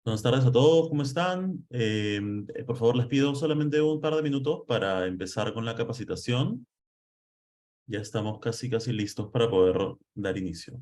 Buenas tardes a todos, ¿cómo están? Por favor, les pido solamente un par de minutos para empezar con la capacitación. Ya estamos casi listos para poder dar inicio.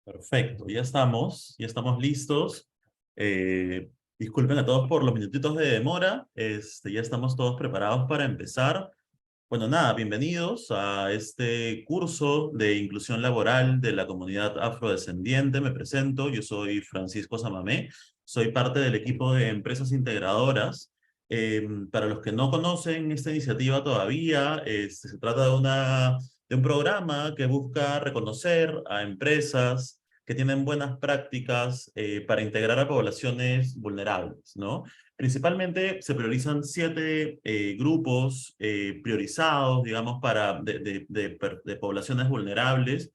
Perfecto, ya estamos listos. Eh, Disculpen a todos por los minutitos de demora. Ya estamos todos preparados para empezar. Bueno, nada, bienvenidos a este curso de inclusión laboral de la comunidad afrodescendiente. Me presento, yo soy Francisco Samamé, soy parte del equipo de empresas integradoras. Para los que no conocen esta iniciativa todavía, se trata de un programa que busca reconocer a empresas que tienen buenas prácticas para integrar a poblaciones vulnerables, ¿no? Principalmente se priorizan 7 grupos priorizados, digamos, de poblaciones vulnerables,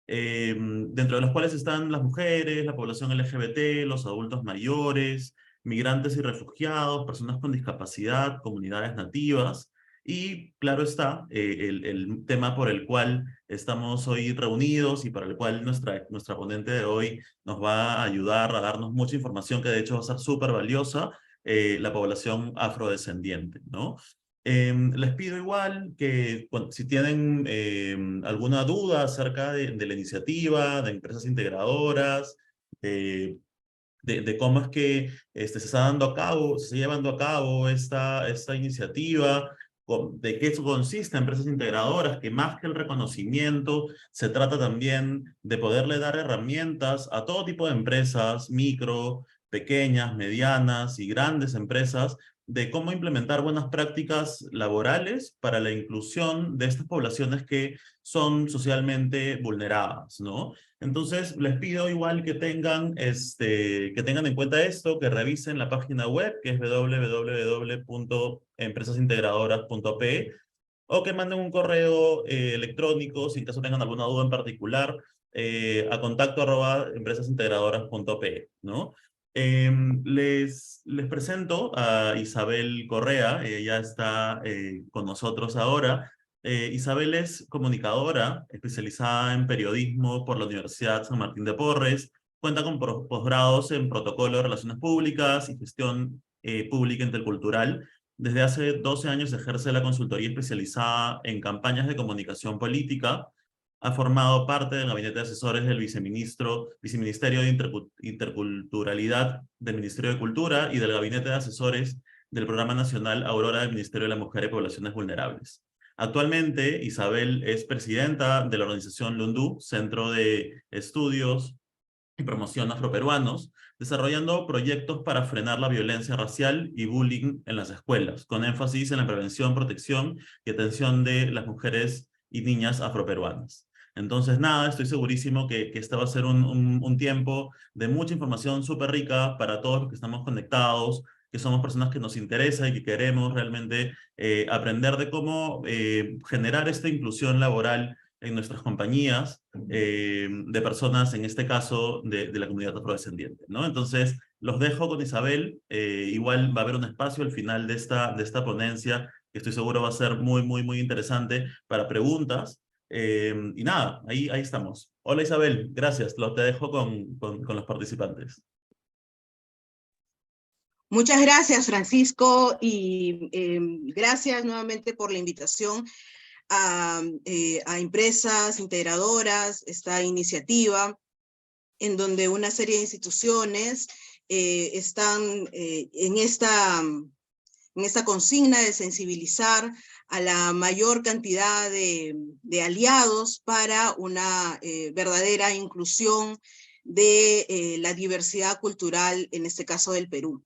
dentro de los cuales están las mujeres, la población LGBT, los adultos mayores, migrantes y refugiados, personas con discapacidad, comunidades nativas. Y claro está, el tema por el cual estamos hoy reunidos y para el cual nuestra ponente de hoy nos va a ayudar a darnos mucha información que de hecho va a ser súper valiosa, la población afrodescendiente, ¿no? Les pido igual que si tienen alguna duda acerca de la iniciativa, de empresas integradoras, eh, de cómo es que se está dando a cabo, se está llevando a cabo esta iniciativa, de qué consiste empresas integradoras, que más que el reconocimiento, se trata también de poderle dar herramientas a todo tipo de empresas, micro, pequeñas, medianas y grandes empresas, de cómo implementar buenas prácticas laborales para la inclusión de estas poblaciones que son socialmente vulneradas, ¿no? Entonces, les pido igual que tengan en cuenta esto, que revisen la página web, que es www.empresasintegradoras.pe, o que manden un correo electrónico, si en caso tengan alguna duda en particular, a contacto@empresasintegradoras.pe, ¿no? Les presento a Isabel Correa, ella está con nosotros ahora. Isabel es comunicadora especializada en periodismo por la Universidad San Martín de Porres. Cuenta con posgrados en protocolo de relaciones públicas y gestión pública intercultural. Desde hace 12 años ejerce la consultoría especializada en campañas de comunicación política. Ha formado parte del gabinete de asesores del Viceministerio de Interculturalidad del Ministerio de Cultura y del gabinete de asesores del Programa Nacional Aurora del Ministerio de la Mujer y Poblaciones Vulnerables. Actualmente, Isabel es presidenta de la organización Lundú, Centro de Estudios y Promoción Afroperuanos, desarrollando proyectos para frenar la violencia racial y bullying en las escuelas, con énfasis en la prevención, protección y atención de las mujeres y niñas afroperuanas. Entonces, nada, estoy segurísimo que este va a ser un tiempo de mucha información súper rica para todos los que estamos conectados, que somos personas que nos interesa y que queremos realmente aprender de cómo generar esta inclusión laboral en nuestras compañías de personas, en este caso, de la comunidad afrodescendiente, ¿no? Entonces, los dejo con Isabel. Igual va a haber un espacio al final de esta ponencia que estoy seguro va a ser muy interesante para preguntas. Y nada, ahí estamos. Hola Isabel, gracias. Te dejo con los participantes. Muchas gracias, Francisco, y gracias nuevamente por la invitación a empresas integradoras, esta iniciativa, en donde una serie de instituciones están en esta consigna de sensibilizar a la mayor cantidad de aliados para una verdadera inclusión de la diversidad cultural, en este caso del Perú.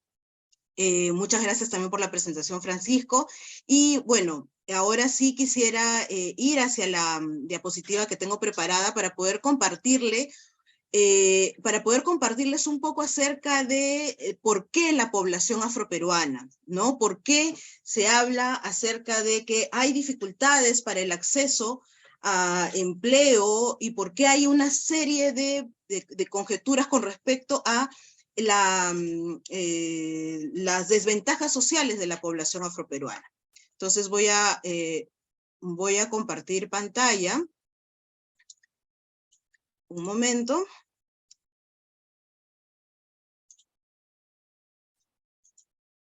Muchas gracias también por la presentación, Francisco. Y bueno, ahora sí quisiera ir hacia la diapositiva que tengo preparada para poder compartirles un poco acerca de por qué la población afroperuana, ¿no? ¿Por qué se habla acerca de que hay dificultades para el acceso a empleo y por qué hay una serie de conjeturas con respecto a las desventajas sociales de la población afroperuana? Entonces voy a compartir pantalla. Un momento.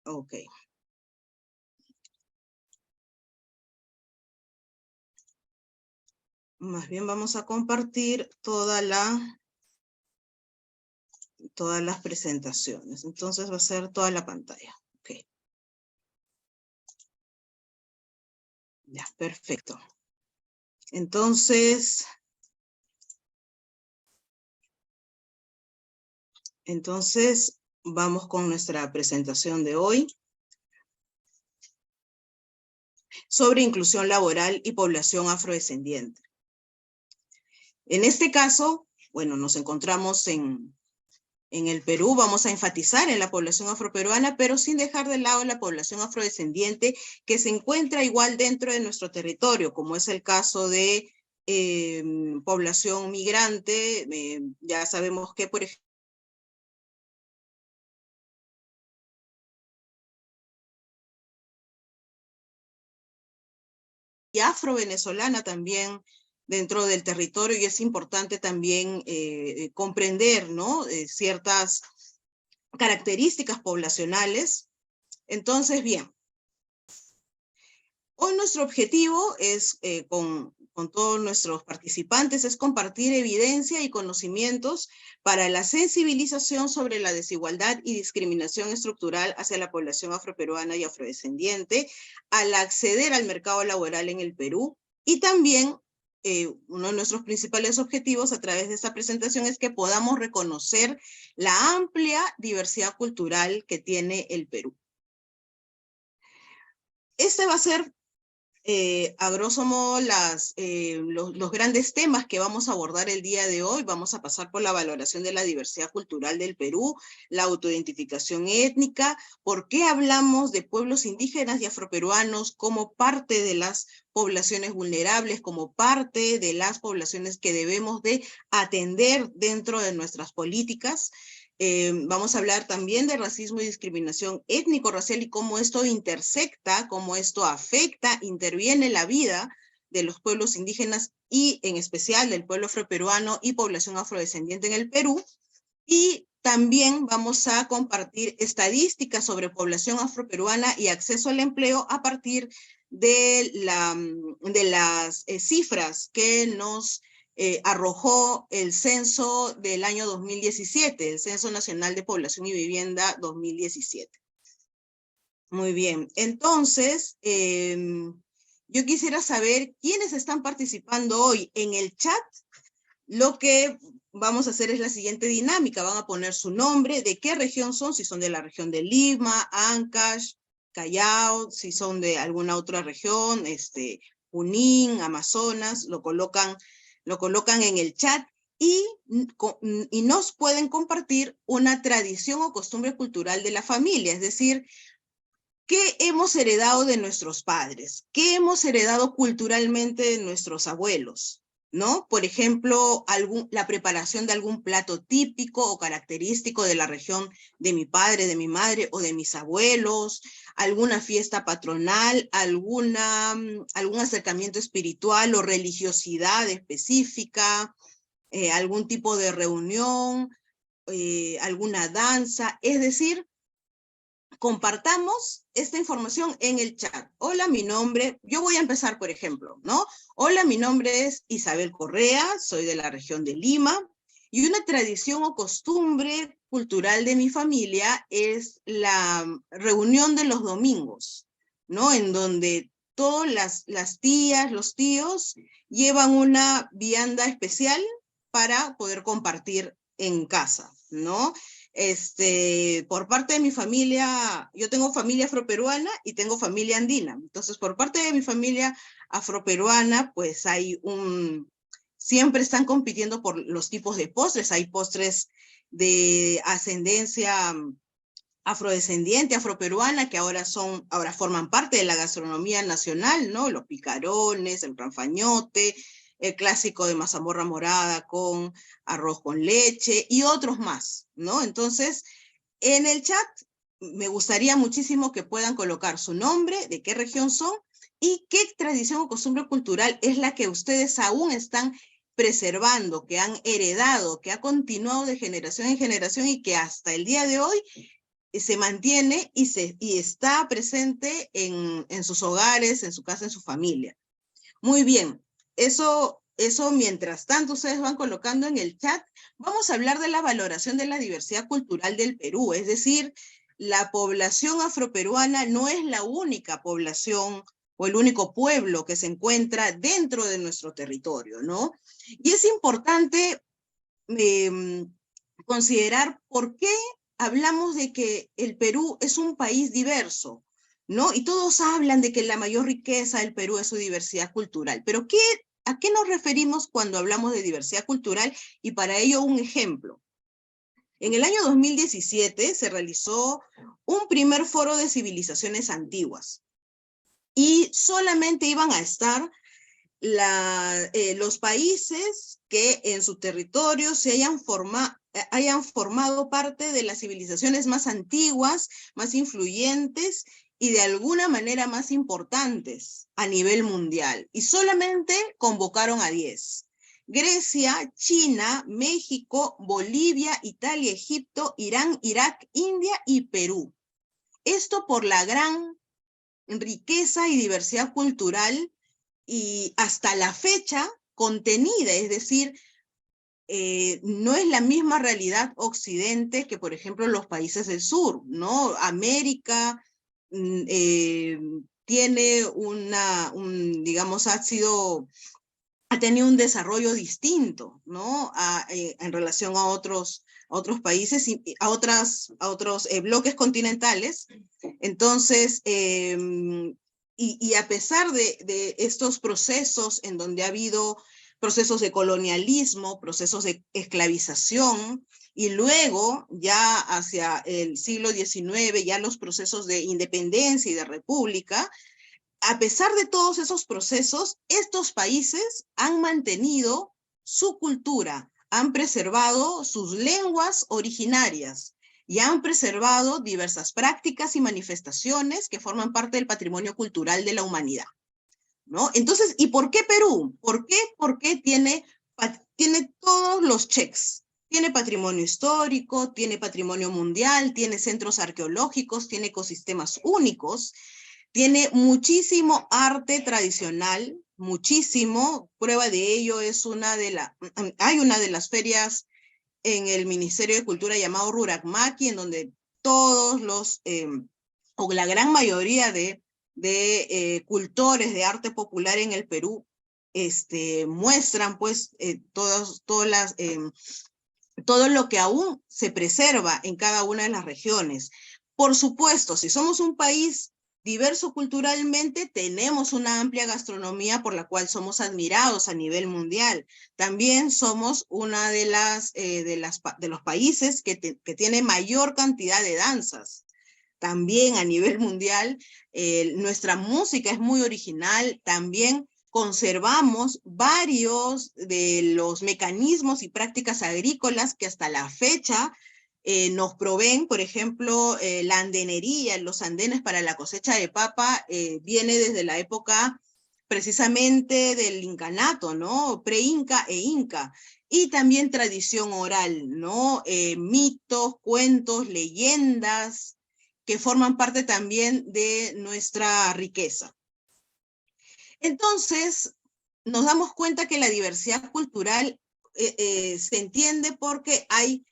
Ok. Más bien vamos a compartir todas las presentaciones. Entonces va a ser toda la pantalla. Ok. Ya, perfecto. Entonces vamos con nuestra presentación de hoy sobre inclusión laboral y población afrodescendiente. En este caso, bueno, nos encontramos en el Perú. Vamos a enfatizar en la población afroperuana, pero sin dejar de lado la población afrodescendiente que se encuentra igual dentro de nuestro territorio, como es el caso de población migrante. Ya sabemos que, por ejemplo, y afro-venezolana también dentro del territorio, y es importante también comprender, ¿no? Ciertas características poblacionales. Entonces, bien, hoy nuestro objetivo es, con todos nuestros participantes, es compartir evidencia y conocimientos para la sensibilización sobre la desigualdad y discriminación estructural hacia la población afroperuana y afrodescendiente al acceder al mercado laboral en el Perú. Y también uno de nuestros principales objetivos a través de esta presentación es que podamos reconocer la amplia diversidad cultural que tiene el Perú. Este va a ser a grosso modo los grandes temas que vamos a abordar el día de hoy. Vamos a pasar por la valoración de la diversidad cultural del Perú, la autoidentificación étnica, por qué hablamos de pueblos indígenas y afroperuanos como parte de las poblaciones vulnerables, como parte de las poblaciones que debemos de atender dentro de nuestras políticas. Vamos a hablar también de racismo y discriminación étnico-racial y cómo esto intersecta, cómo esto afecta, interviene en la vida de los pueblos indígenas y en especial del pueblo afroperuano y población afrodescendiente en el Perú. Y también vamos a compartir estadísticas sobre población afroperuana y acceso al empleo a partir de las cifras que nos arrojó el censo del año 2017, el Censo Nacional de Población y Vivienda 2017. Muy bien, entonces yo quisiera saber quiénes están participando hoy en el chat. Lo que vamos a hacer es la siguiente dinámica. Van a poner su nombre, de qué región son, si son de la región de Lima, Ancash, Callao, si son de alguna otra región, Junín, Amazonas, lo colocan en el chat y nos pueden compartir una tradición o costumbre cultural de la familia, es decir, ¿qué hemos heredado de nuestros padres? ¿Qué hemos heredado culturalmente de nuestros abuelos? ¿No? Por ejemplo, la preparación de algún plato típico o característico de la región de mi padre, de mi madre o de mis abuelos, alguna fiesta patronal, algún acercamiento espiritual o religiosidad específica, algún tipo de reunión, alguna danza, es decir, compartamos esta información en el chat. Hola, mi nombre, yo voy a empezar, por ejemplo, ¿no? Hola, mi nombre es Isabel Correa, soy de la región de Lima, y una tradición o costumbre cultural de mi familia es la reunión de los domingos, ¿no? En donde todas las tías, los tíos, llevan una vianda especial para poder compartir en casa, ¿no? Por parte de mi familia, yo tengo familia afroperuana y tengo familia andina. Entonces, por parte de mi familia afroperuana, pues siempre están compitiendo por los tipos de postres. Hay postres de ascendencia afrodescendiente, afroperuana, que ahora forman parte de la gastronomía nacional, ¿no? Los picarones, el ranfañote, el clásico de mazamorra morada con arroz con leche y otros más, ¿no? Entonces, en el chat me gustaría muchísimo que puedan colocar su nombre, de qué región son y qué tradición o costumbre cultural es la que ustedes aún están preservando, que han heredado, que ha continuado de generación en generación y que hasta el día de hoy se mantiene y está presente en sus hogares, en su casa, en su familia. Muy bien, eso mientras tanto ustedes van colocando en el chat, vamos a hablar de la valoración de la diversidad cultural del Perú, es decir, la población afroperuana no es la única población o el único pueblo que se encuentra dentro de nuestro territorio, ¿no? Y es importante considerar por qué hablamos de que el Perú es un país diverso, ¿no? Y todos hablan de que la mayor riqueza del Perú es su diversidad cultural. Pero ¿a qué nos referimos cuando hablamos de diversidad cultural? Y para ello un ejemplo. En el año 2017 se realizó un primer foro de civilizaciones antiguas y solamente iban a estar los países que en su territorio se hayan formado parte de las civilizaciones más antiguas, más influyentes y de alguna manera más importantes a nivel mundial. Y solamente convocaron a 10. Grecia, China, México, Bolivia, Italia, Egipto, Irán, Irak, India y Perú. Esto por la gran riqueza y diversidad cultural y hasta la fecha contenida, es decir, no es la misma realidad occidente que, por ejemplo, los países del sur, ¿no? América tiene digamos, ha tenido un desarrollo distinto, ¿no? En relación a otros países y a otros bloques continentales. Entonces, y a pesar de estos procesos en donde ha habido procesos de colonialismo, procesos de esclavización, y luego ya hacia el siglo XIX, ya los procesos de independencia y de república, a pesar de todos esos procesos, estos países han mantenido su cultura, han preservado sus lenguas originarias y han preservado diversas prácticas y manifestaciones que forman parte del patrimonio cultural de la humanidad, ¿no? Entonces, ¿y por qué Perú? ¿Por qué? Porque tiene todos los checks. Tiene patrimonio histórico, tiene patrimonio mundial, tiene centros arqueológicos, tiene ecosistemas únicos, tiene muchísimo arte tradicional, muchísimo. Prueba de ello es hay una de las ferias en el Ministerio de Cultura llamado Rurakmaki, en donde todos o la gran mayoría de cultores de arte popular en el Perú muestran pues todo lo que aún se preserva en cada una de las regiones. Por supuesto, si somos un país diverso culturalmente, tenemos una amplia gastronomía por la cual somos admirados a nivel mundial. También somos una de los países que tiene mayor cantidad de danzas. También a nivel mundial, nuestra música es muy original. También conservamos varios de los mecanismos y prácticas agrícolas que hasta la fecha nos proveen. Por ejemplo, la andenería, los andenes para la cosecha de papa, viene desde la época precisamente del incanato, ¿no? Pre-inca e inca. Y también tradición oral, ¿no? Mitos, cuentos, leyendas. que forman parte también de nuestra riqueza. Entonces, nos damos cuenta que la diversidad cultural se entiende porque hay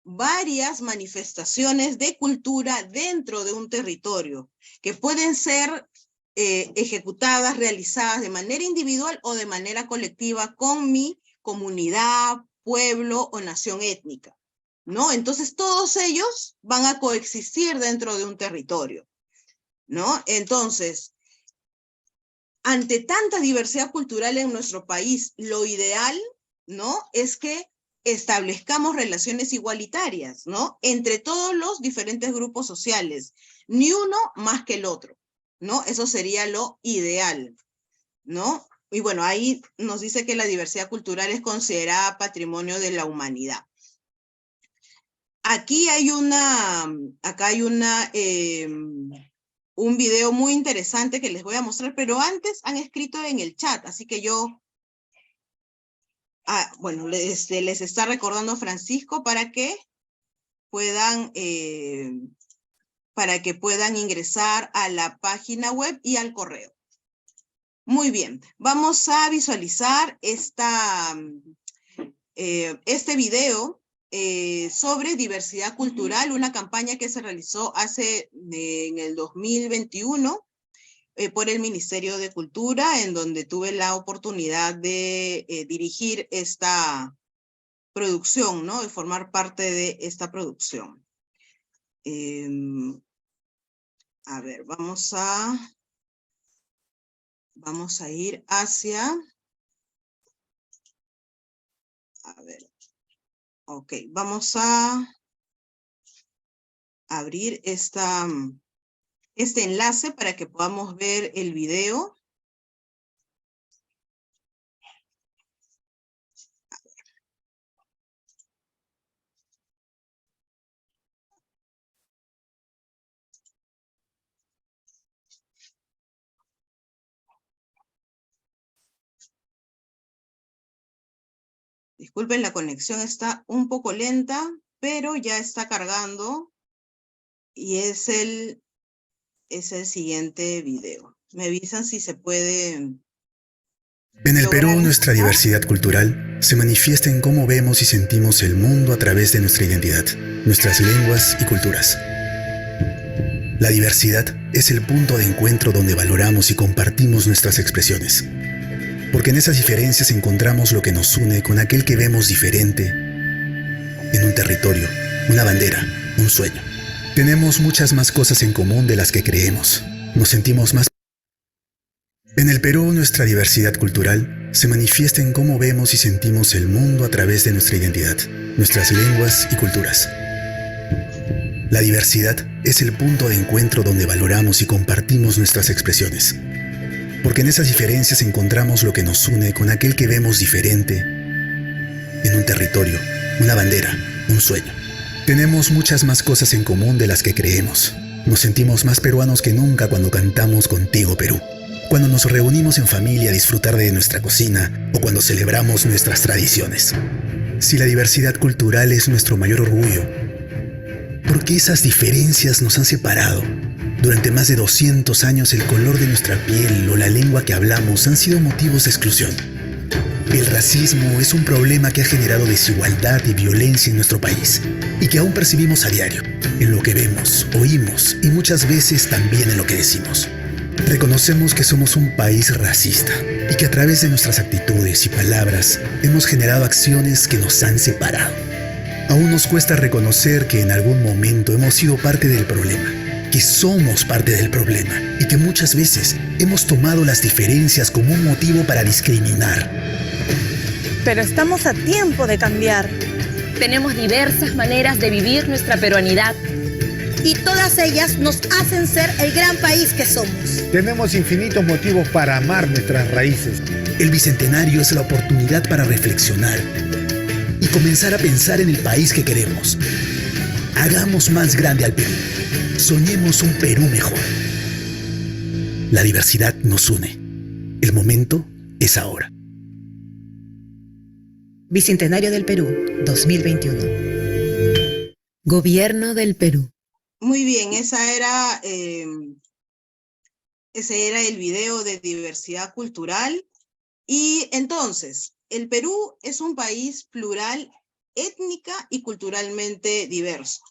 varias manifestaciones de cultura dentro de un territorio que pueden ser ejecutadas, realizadas de manera individual o de manera colectiva con mi comunidad, pueblo o nación étnica, ¿no? Entonces todos ellos van a coexistir dentro de un territorio, ¿no? Entonces, ante tanta diversidad cultural en nuestro país, lo ideal, ¿no?, es que establezcamos relaciones igualitarias, ¿no?, entre todos los diferentes grupos sociales, ni uno más que el otro, ¿no? Eso sería lo ideal, ¿no? Y bueno, ahí nos dice que la diversidad cultural es considerada patrimonio de la humanidad. Aquí hay un video muy interesante que les voy a mostrar, pero antes han escrito en el chat, así que yo, bueno, les está recordando Francisco para que puedan ingresar a la página web y al correo. Muy bien, vamos a visualizar este video sobre diversidad cultural, una campaña que se realizó en el 2021 por el Ministerio de Cultura, en donde tuve la oportunidad de dirigir esta producción, ¿no?, de formar parte de esta producción. A ver, vamos a ir hacia... A ver. Ok, vamos a abrir este enlace para que podamos ver el video. Disculpen, la conexión está un poco lenta, pero ya está cargando y es el siguiente video. Me avisan si se puede. En el Perú, nuestra diversidad cultural se manifiesta en cómo vemos y sentimos el mundo a través de nuestra identidad, nuestras lenguas y culturas. La diversidad es el punto de encuentro donde valoramos y compartimos nuestras expresiones, porque en esas diferencias encontramos lo que nos une con aquel que vemos diferente en un territorio, una bandera, un sueño. Tenemos muchas más cosas en común de las que creemos. Nos sentimos más. En el Perú, nuestra diversidad cultural se manifiesta en cómo vemos y sentimos el mundo a través de nuestra identidad, nuestras lenguas y culturas. La diversidad es el punto de encuentro donde valoramos y compartimos nuestras expresiones, porque en esas diferencias encontramos lo que nos une con aquel que vemos diferente en un territorio, una bandera, un sueño. Tenemos muchas más cosas en común de las que creemos. Nos sentimos más peruanos que nunca cuando cantamos Contigo, Perú, cuando nos reunimos en familia a disfrutar de nuestra cocina o cuando celebramos nuestras tradiciones. Si la diversidad cultural es nuestro mayor orgullo, ¿por qué esas diferencias nos han separado? Durante más de 200 años el color de nuestra piel o la lengua que hablamos han sido motivos de exclusión. El racismo es un problema que ha generado desigualdad y violencia en nuestro país y que aún percibimos a diario, en lo que vemos, oímos y muchas veces también en lo que decimos. Reconocemos que somos un país racista y que a través de nuestras actitudes y palabras hemos generado acciones que nos han separado. Aún nos cuesta reconocer que en algún momento hemos sido parte del problema, que somos parte del problema y que muchas veces hemos tomado las diferencias como un motivo para discriminar. Pero estamos a tiempo de cambiar. Tenemos diversas maneras de vivir nuestra peruanidad. Y todas ellas nos hacen ser el gran país que somos. Tenemos infinitos motivos para amar nuestras raíces. El Bicentenario es la oportunidad para reflexionar y comenzar a pensar en el país que queremos. Hagamos más grande al Perú. Soñemos un Perú mejor. La diversidad nos une. El momento es ahora. Bicentenario del Perú, 2021. Gobierno del Perú. Muy bien, ese era el video de diversidad cultural. Y entonces, el Perú es un país plural, étnica y culturalmente diverso.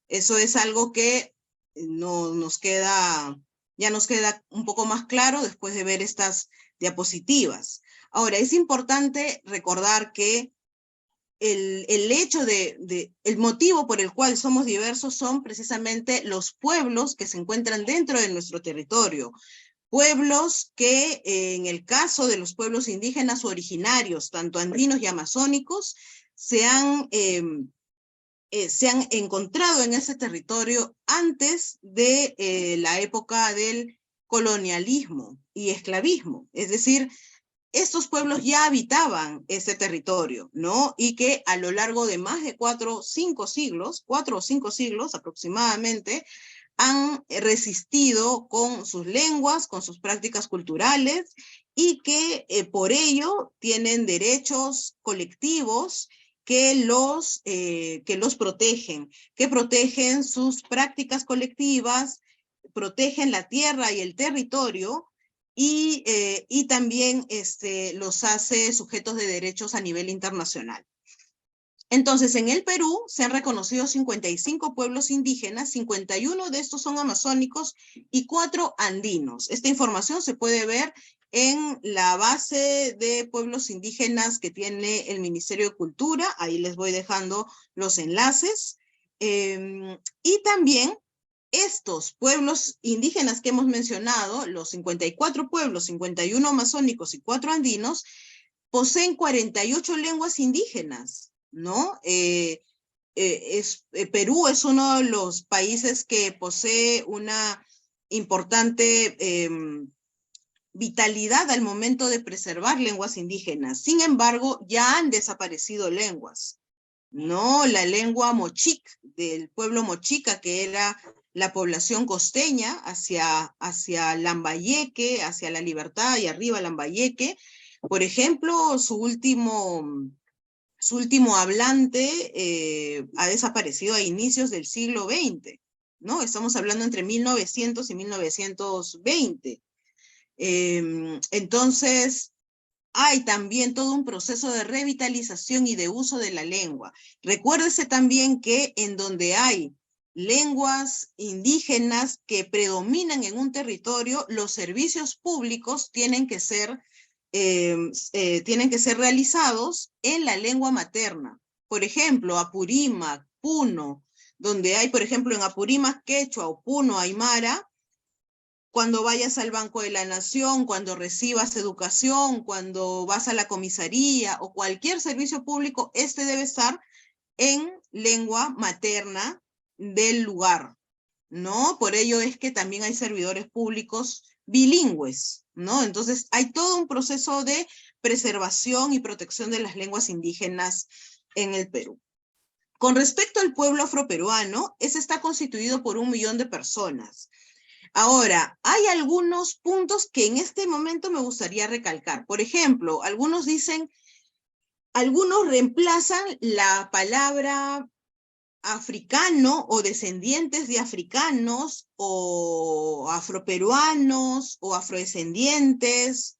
Eso es algo que no nos queda, ya nos queda un poco más claro después de ver estas diapositivas. Ahora, es importante recordar que el hecho el motivo por el cual somos diversos son precisamente los pueblos que se encuentran dentro de nuestro territorio. Pueblos que, en el caso de los pueblos indígenas originarios, tanto andinos y amazónicos, se han encontrado en ese territorio antes de la época del colonialismo y esclavismo. Es decir, estos pueblos ya habitaban ese territorio, ¿no? Y que a lo largo de más de 4 o 5 siglos aproximadamente, han resistido con sus lenguas, con sus prácticas culturales, y que por ello tienen derechos colectivos que los protegen, que protegen sus prácticas colectivas, protegen la tierra y el territorio, y también los hace sujetos de derechos a nivel internacional. Entonces, en el Perú se han reconocido 55 pueblos indígenas, 51 de estos son amazónicos y 4 andinos. Esta información se puede ver en la base de pueblos indígenas que tiene el Ministerio de Cultura. Ahí les voy dejando los enlaces. Y también estos pueblos indígenas que hemos mencionado, los 54 pueblos, 51 amazónicos y 4 andinos, poseen 48 lenguas indígenas, ¿no? Perú es uno de los países que posee una importante vitalidad al momento de preservar lenguas indígenas. Sin embargo, ya han desaparecido lenguas, ¿no? La lengua mochic del pueblo mochica, que era la población costeña hacia Lambayeque, hacia La Libertad y arriba Lambayeque. Por ejemplo, su último hablante ha desaparecido a inicios del siglo XX, ¿no? Estamos hablando entre 1900 y 1920. Entonces, hay también todo un proceso de revitalización y de uso de la lengua. Recuérdese también que en donde hay lenguas indígenas que predominan en un territorio, los servicios públicos tienen que ser realizados en la lengua materna. Por ejemplo, Apurímac, Puno, donde hay, por ejemplo, en Apurímac, quechua o Puno, aymara. Cuando vayas al Banco de la Nación, cuando recibas educación, cuando vas a la comisaría o cualquier servicio público, debe estar en lengua materna del lugar, ¿no? Por ello es que también hay servidores públicos bilingües, ¿no? Entonces hay todo un proceso de preservación y protección de las lenguas indígenas en el Perú. Con respecto al pueblo afroperuano, ese está constituido por 1 millón de personas. Ahora, hay algunos puntos que en este momento me gustaría recalcar. Por ejemplo, algunos reemplazan la palabra africano o descendientes de africanos o afroperuanos o afrodescendientes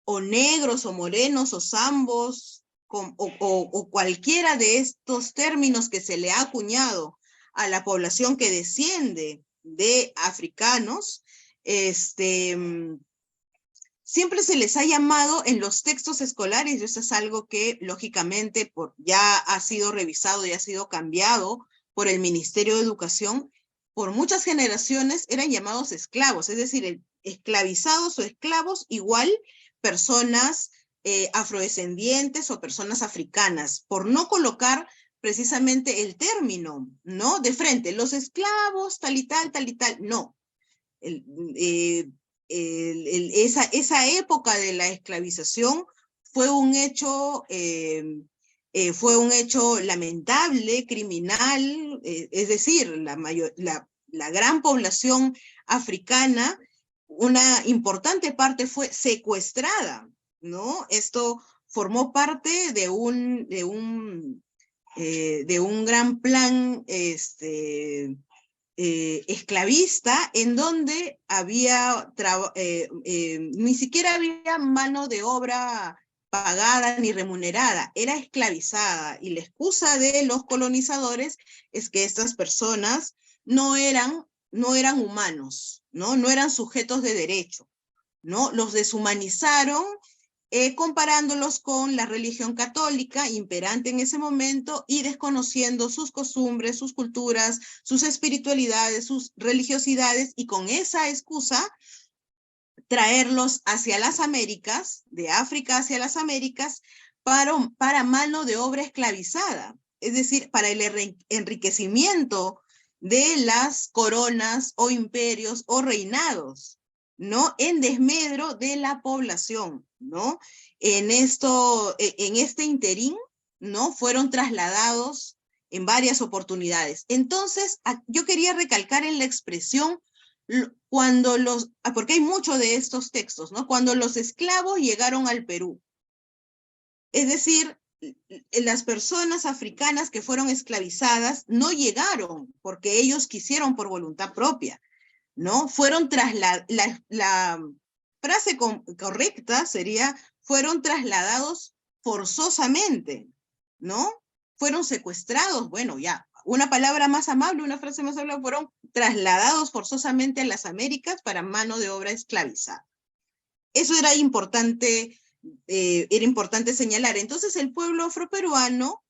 o negros o morenos o zambos o cualquiera de estos términos que se le ha acuñado a la población que desciende de africanos, siempre se les ha llamado en los textos escolares, y eso es algo que lógicamente ya ha sido revisado, ya ha sido cambiado por el Ministerio de Educación. Por muchas generaciones eran llamados esclavos, es decir, esclavizados o esclavos igual personas afrodescendientes o personas africanas, por no colocar precisamente el término, ¿no? De frente, los esclavos, tal y tal, no. Esa época de la esclavización fue un hecho lamentable, criminal, es decir, la gran población africana, una importante parte fue secuestrada, ¿no? Esto formó parte de un gran plan esclavista, en donde había ni siquiera había mano de obra pagada ni remunerada, era esclavizada, y la excusa de los colonizadores es que estas personas no eran humanos, ¿no? No eran sujetos de derecho, ¿no? Los deshumanizaron, comparándolos con la religión católica imperante en ese momento y desconociendo sus costumbres, sus culturas, sus espiritualidades, sus religiosidades, y con esa excusa traerlos hacia las Américas, de África hacia las Américas, para mano de obra esclavizada, es decir, para el enriquecimiento de las coronas o imperios o reinados, ¿no? En desmedro de la población, ¿no? En este interín, ¿no? Fueron trasladados en varias oportunidades. Entonces, yo quería recalcar en la expresión porque hay mucho de estos textos, ¿no? Cuando los esclavos llegaron al Perú. Es decir, las personas africanas que fueron esclavizadas no llegaron porque ellos quisieron por voluntad propia, ¿no? Fueron la frase correcta sería, fueron trasladados forzosamente, ¿no? Fueron secuestrados, bueno, ya, una palabra más amable, una frase más amable, fueron trasladados forzosamente a las Américas para mano de obra esclavizada. Eso era importante señalar. Entonces, el pueblo afroperuano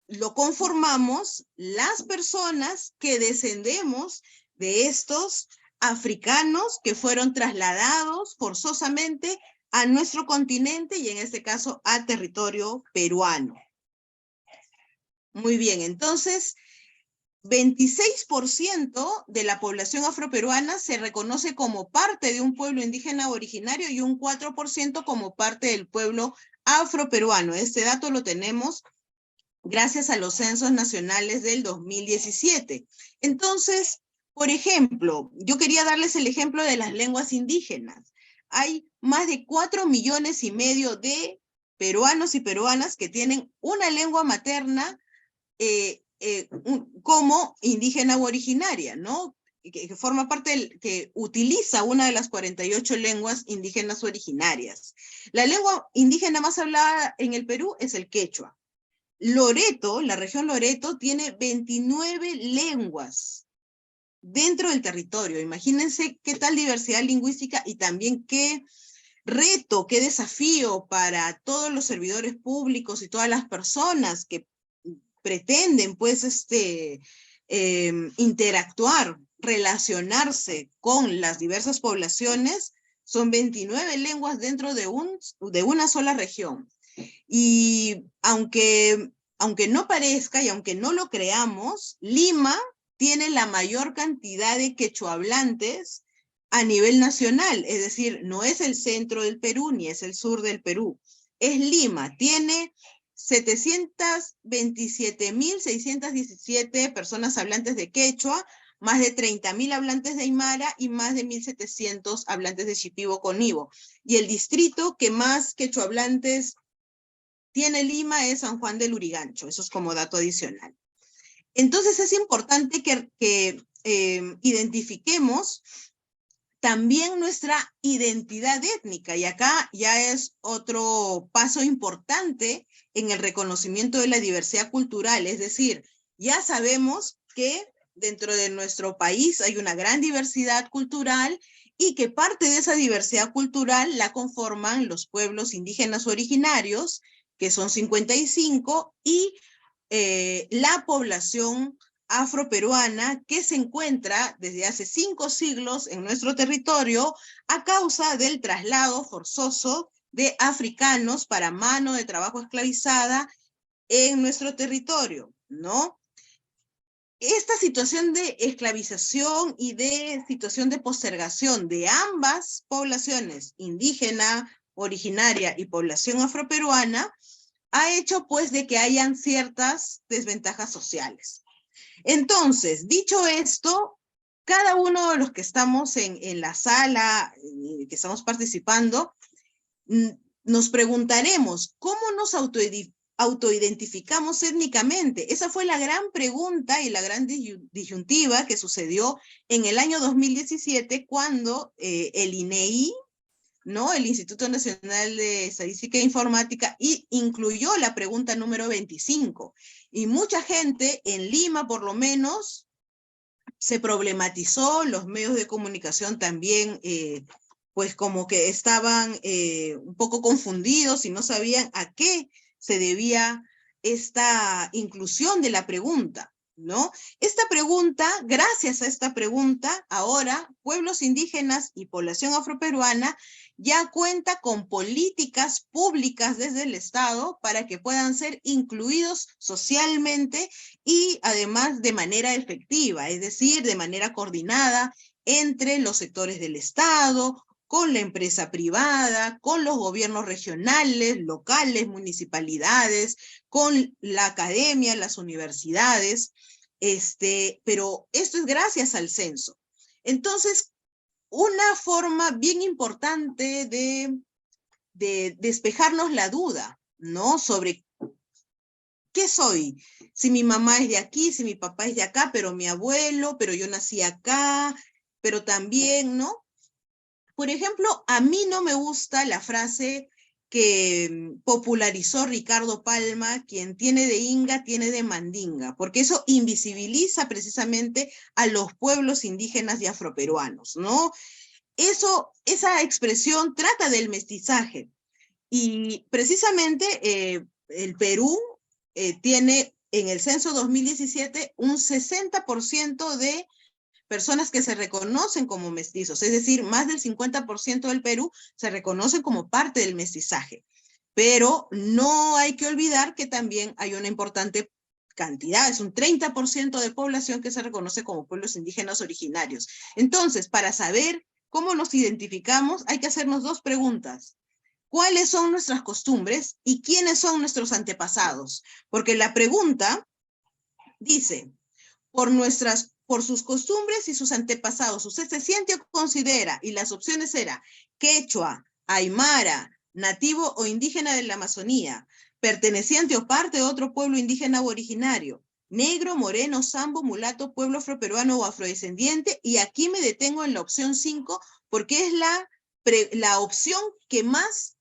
lo conformamos las personas que descendemos de estos africanos que fueron trasladados forzosamente a nuestro continente y en este caso a territorio peruano. Muy bien, entonces 26% de la población afroperuana se reconoce como parte de un pueblo indígena originario y un 4% como parte del pueblo afroperuano. Este dato lo tenemos gracias a los censos nacionales del 2017. Entonces, por ejemplo, yo quería darles el ejemplo de las lenguas indígenas. Hay más de 4,5 millones de peruanos y peruanas que tienen una lengua materna como indígena o originaria, ¿no? Que forma parte que utiliza una de las 48 lenguas indígenas originarias. La lengua indígena más hablada en el Perú es el quechua. Loreto, la región Loreto, tiene 29 lenguas dentro del territorio. Imagínense qué tal diversidad lingüística y también qué reto, qué desafío para todos los servidores públicos y todas las personas que pretenden, pues, interactuar, relacionarse con las diversas poblaciones. Son 29 lenguas dentro de una sola región. Y aunque no parezca y aunque no lo creamos, Lima tiene la mayor cantidad de quechuahablantes a nivel nacional, es decir, no es el centro del Perú ni es el sur del Perú, es Lima, tiene 727.617 personas hablantes de quechua, más de 30.000 hablantes de aymara y más de 1.700 hablantes de shipibo-conibo. Y el distrito que más quechuahablantes tiene Lima es San Juan del Lurigancho, eso es como dato adicional. Entonces es importante que identifiquemos también nuestra identidad étnica, y acá ya es otro paso importante en el reconocimiento de la diversidad cultural, es decir, ya sabemos que dentro de nuestro país hay una gran diversidad cultural y que parte de esa diversidad cultural la conforman los pueblos indígenas originarios, que son 55, y la población afroperuana que se encuentra desde hace 5 siglos en nuestro territorio a causa del traslado forzoso de africanos para mano de trabajo esclavizada en nuestro territorio, ¿no? Esta situación de esclavización y de situación de postergación de ambas poblaciones, indígena, originaria y población afroperuana, ha hecho pues de que hayan ciertas desventajas sociales. Entonces, dicho esto, cada uno de los que estamos en la sala, que estamos participando, nos preguntaremos, ¿cómo nos autoidentificamos étnicamente? Esa fue la gran pregunta y la gran disyuntiva que sucedió en el año 2017 cuando el INEI, ¿no? El Instituto Nacional de Estadística e Informática, incluyó la pregunta número 25. Y mucha gente, en Lima por lo menos, se problematizó, los medios de comunicación también, pues como que estaban un poco confundidos y no sabían a qué se debía esta inclusión de la pregunta, ¿no? Esta pregunta, gracias a esta pregunta, ahora pueblos indígenas y población afroperuana ya cuenta con políticas públicas desde el Estado para que puedan ser incluidos socialmente y además de manera efectiva, es decir, de manera coordinada entre los sectores del Estado, con la empresa privada, con los gobiernos regionales, locales, municipalidades, con la academia, las universidades, pero esto es gracias al censo. Entonces, una forma bien importante de despejarnos la duda, ¿no? Sobre qué soy. Si mi mamá es de aquí, si mi papá es de acá, pero mi abuelo, pero yo nací acá, pero también, ¿no? Por ejemplo, a mí no me gusta la frase que popularizó Ricardo Palma, quien tiene de inga, tiene de mandinga, porque eso invisibiliza precisamente a los pueblos indígenas y afroperuanos, ¿no? Esa expresión trata del mestizaje, y precisamente el Perú tiene en el censo 2017 un 60% de personas que se reconocen como mestizos, es decir, más del 50% del Perú se reconocen como parte del mestizaje. Pero no hay que olvidar que también hay una importante cantidad, es un 30% de población que se reconoce como pueblos indígenas originarios. Entonces, para saber cómo nos identificamos, hay que hacernos dos preguntas. ¿Cuáles son nuestras costumbres y quiénes son nuestros antepasados? Porque la pregunta dice, por sus costumbres y sus antepasados, ¿usted se siente o considera? Y las opciones eran quechua, aymara, nativo o indígena de la Amazonía, perteneciente o parte de otro pueblo indígena o originario, negro, moreno, sambo, mulato, pueblo afroperuano o afrodescendiente. Y aquí me detengo en la opción 5 porque es la opción que más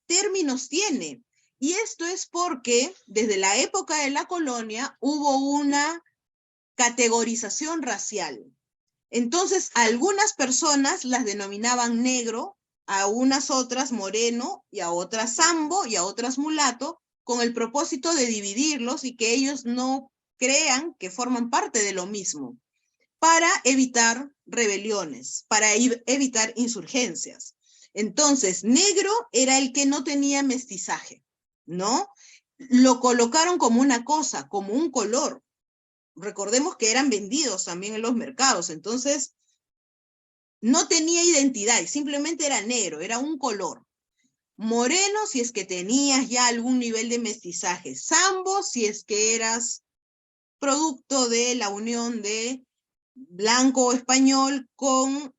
términos tiene. Y esto es porque desde la época de la colonia hubo una categorización racial. Entonces, a algunas personas las denominaban negro, a unas otras moreno, y a otras sambo, y a otras mulato, con el propósito de dividirlos y que ellos no crean que forman parte de lo mismo, para evitar rebeliones, para evitar insurgencias. Entonces, negro era el que no tenía mestizaje, ¿no? Lo colocaron como una cosa, como un color. Recordemos que eran vendidos también en los mercados, entonces no tenía identidad, simplemente era negro, era un color. Moreno, si es que tenías ya algún nivel de mestizaje. Sambo, si es que eras producto de la unión de blanco español con,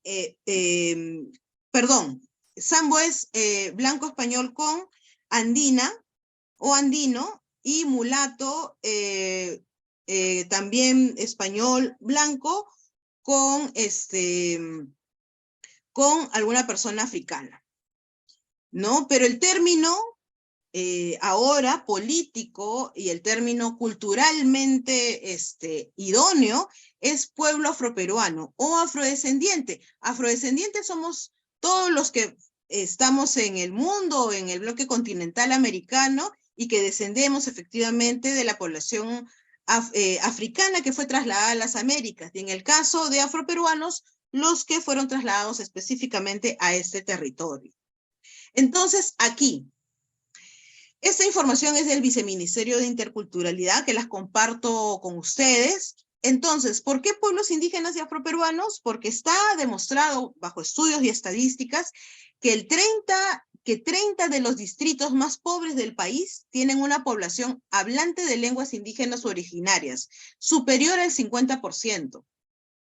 Sambo es blanco español con andina o andino, y mulato también español blanco con alguna persona africana, ¿no? Pero el término ahora político y el término culturalmente idóneo es pueblo afroperuano o afrodescendiente. Afrodescendientes somos todos los que estamos en el mundo, en el bloque continental americano, y que descendemos efectivamente de la población africana que fue trasladada a las Américas, y en el caso de afroperuanos, los que fueron trasladados específicamente a este territorio. Entonces, aquí, esta información es del Viceministerio de Interculturalidad, que las comparto con ustedes. Entonces, ¿por qué pueblos indígenas y afroperuanos? Porque está demostrado bajo estudios y estadísticas que 30 de los distritos más pobres del país tienen una población hablante de lenguas indígenas originarias, superior al 50%.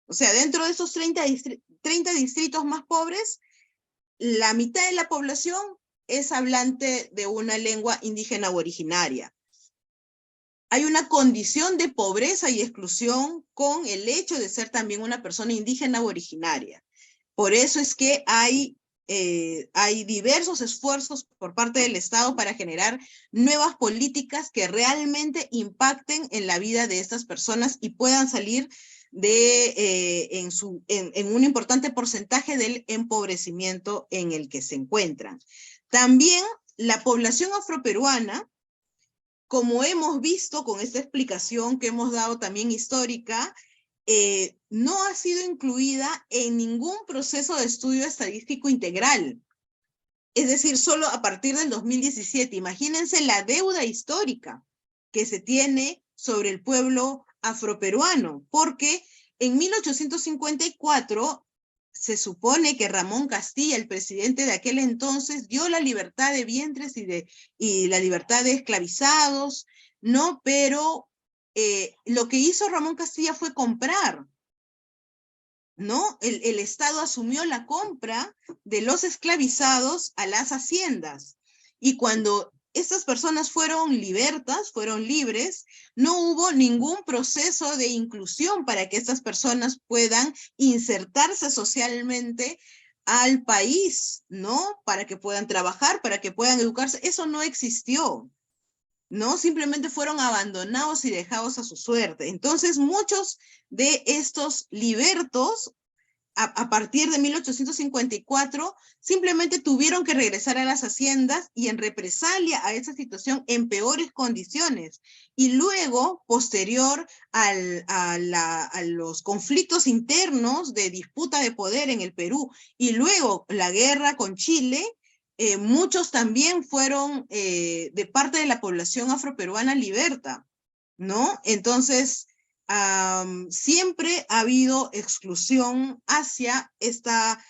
O sea, dentro de esos 30 distritos más pobres, la mitad de la población es hablante de una lengua indígena o originaria. Hay una condición de pobreza y exclusión con el hecho de ser también una persona indígena o originaria. Por eso es que hay diversos esfuerzos por parte del Estado para generar nuevas políticas que realmente impacten en la vida de estas personas y puedan salir en un importante porcentaje del empobrecimiento en el que se encuentran. También la población afroperuana, como hemos visto con esta explicación que hemos dado también histórica, no ha sido incluida en ningún proceso de estudio estadístico integral. Es decir, solo a partir del 2017. Imagínense la deuda histórica que se tiene sobre el pueblo afroperuano, porque en 1854 se supone que Ramón Castilla, el presidente de aquel entonces, dio la libertad de vientres y la libertad de esclavizados, ¿no? Pero lo que hizo Ramón Castilla fue comprar, ¿no? El Estado asumió la compra de los esclavizados a las haciendas. Y cuando estas personas fueron libertas, fueron libres, no hubo ningún proceso de inclusión para que estas personas puedan insertarse socialmente al país, ¿no? Para que puedan trabajar, para que puedan educarse. Eso no existió, ¿no? Simplemente fueron abandonados y dejados a su suerte. Entonces, muchos de estos libertos, a partir de 1854, simplemente tuvieron que regresar a las haciendas y en represalia a esa situación en peores condiciones. Y luego, posterior a los conflictos internos de disputa de poder en el Perú y luego la guerra con Chile, muchos también fueron de parte de la población afroperuana liberta, ¿no? Entonces, siempre ha habido exclusión hacia esta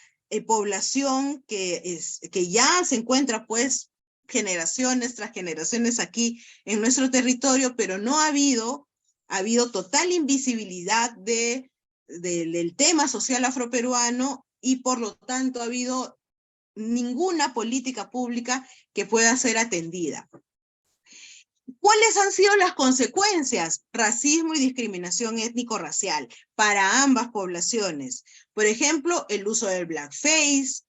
población que ya se encuentra pues generaciones tras generaciones aquí en nuestro territorio, pero no ha habido total invisibilidad del tema social afroperuano y por lo tanto ha habido ninguna política pública que pueda ser atendida. ¿Cuáles han sido las consecuencias? Racismo y discriminación étnico-racial para ambas poblaciones. Por ejemplo, el uso del blackface,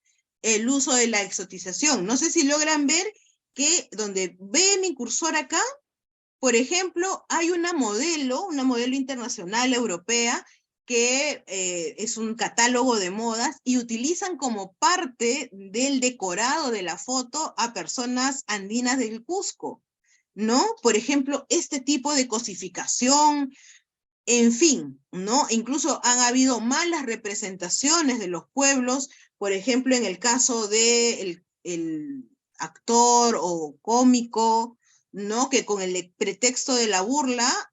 el uso de la exotización. No sé si logran ver que donde ve mi cursor acá, por ejemplo, hay una modelo internacional europea que es un catálogo de modas y utilizan como parte del decorado de la foto a personas andinas del Cusco, ¿no? Por ejemplo, este tipo de cosificación, en fin, ¿no? Incluso han habido malas representaciones de los pueblos, por ejemplo, en el caso de el actor o cómico, ¿no? Que con el pretexto de la burla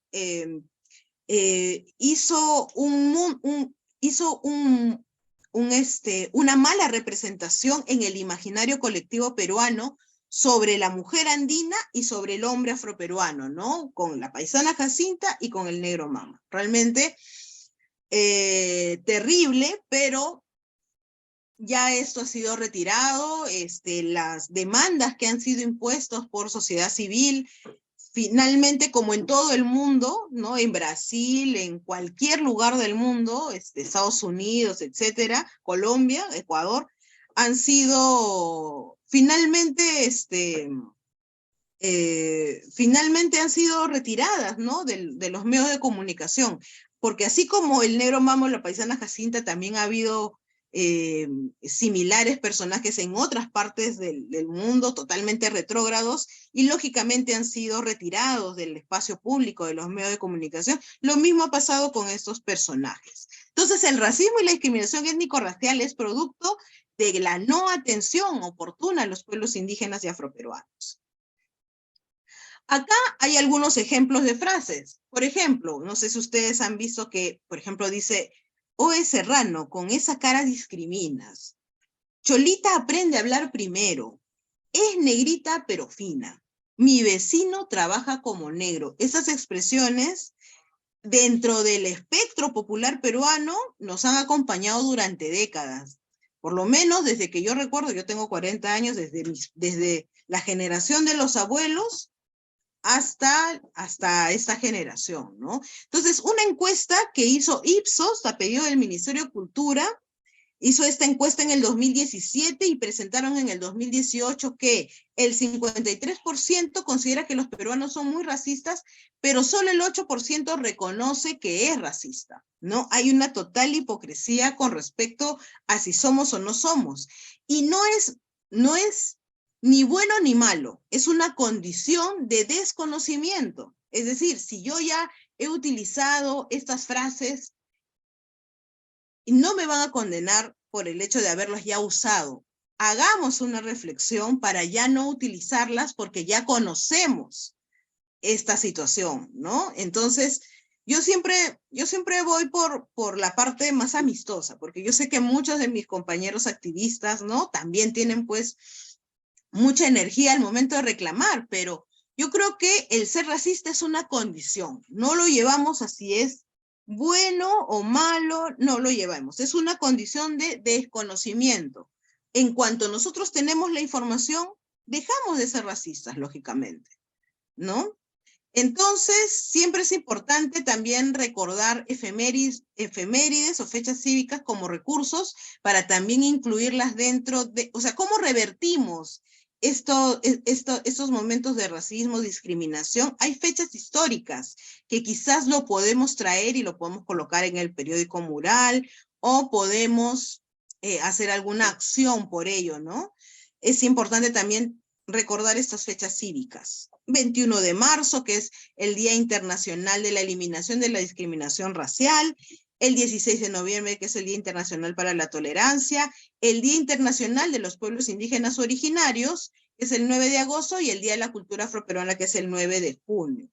hizo una mala representación en el imaginario colectivo peruano sobre la mujer andina y sobre el hombre afroperuano, ¿no? Con la paisana Jacinta y con el negro Mama. Realmente terrible, pero ya esto ha sido retirado, las demandas que han sido impuestas por sociedad civil, finalmente, como en todo el mundo, ¿no? En Brasil, en cualquier lugar del mundo, Estados Unidos, etcétera, Colombia, Ecuador, han sido finalmente han sido retiradas, ¿no? de los medios de comunicación, porque así como el negro Mamo, la paisana Jacinta, también ha habido similares personajes en otras partes del mundo totalmente retrógrados y lógicamente han sido retirados del espacio público, de los medios de comunicación. Lo mismo ha pasado con estos personajes. Entonces, el racismo y la discriminación étnico-racial es producto de la no atención oportuna a los pueblos indígenas y afroperuanos. Acá hay algunos ejemplos de frases. Por ejemplo, no sé si ustedes han visto que, por ejemplo, dice: Oe Serrano, con esa cara discriminas. Cholita aprende a hablar primero. Es negrita pero fina. Mi vecino trabaja como negro. Esas expresiones dentro del espectro popular peruano nos han acompañado durante décadas. Por lo menos desde que yo recuerdo, yo tengo 40 años, desde la generación de los abuelos hasta esta generación, ¿no? Entonces, una encuesta que hizo Ipsos a pedido del Ministerio de Cultura, hizo esta encuesta en el 2017 y presentaron en el 2018 que el 53% considera que los peruanos son muy racistas, pero solo el 8% reconoce que es racista, ¿no? Hay una total hipocresía con respecto a si somos o no somos. Y no es ni bueno ni malo, es una condición de desconocimiento. Es decir, si yo ya he utilizado estas frases, y no me van a condenar por el hecho de haberlas ya usado. Hagamos una reflexión para ya no utilizarlas porque ya conocemos esta situación, ¿no? Entonces, yo siempre voy por la parte más amistosa, porque yo sé que muchos de mis compañeros activistas, ¿no? También tienen pues mucha energía al momento de reclamar, pero yo creo que el ser racista es una condición, no lo llevamos así es bueno o malo, no lo llevamos. Es una condición de desconocimiento. En cuanto nosotros tenemos la información, dejamos de ser racistas, lógicamente, ¿no? Entonces, siempre es importante también recordar efemérides o fechas cívicas como recursos para también incluirlas dentro de, o sea, ¿cómo revertimos estos momentos de racismo, discriminación? Hay fechas históricas que quizás lo podemos traer y lo podemos colocar en el periódico mural o podemos hacer alguna acción por ello, ¿no? Es importante también recordar estas fechas cívicas. 21 de marzo, que es el Día Internacional de la Eliminación de la Discriminación Racial, el 16 de noviembre, que es el Día Internacional para la Tolerancia, el Día Internacional de los Pueblos Indígenas Originarios, que es el 9 de agosto, y el Día de la Cultura Afroperuana, que es el 9 de junio.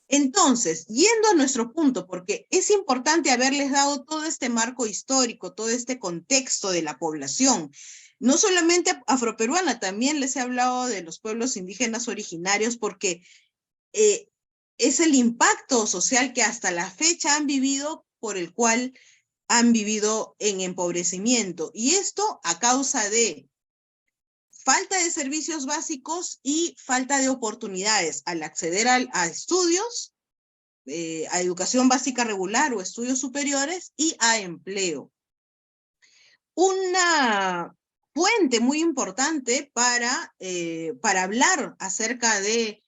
Entonces, yendo a nuestro punto, porque es importante haberles dado todo este marco histórico, todo este contexto de la población, no solamente afroperuana, también les he hablado de los pueblos indígenas originarios, porque es el impacto social que hasta la fecha han vivido, por el cual han vivido en empobrecimiento. Y esto a causa de falta de servicios básicos y falta de oportunidades al acceder a estudios, a educación básica regular o estudios superiores y a empleo. Una fuente muy importante para hablar acerca de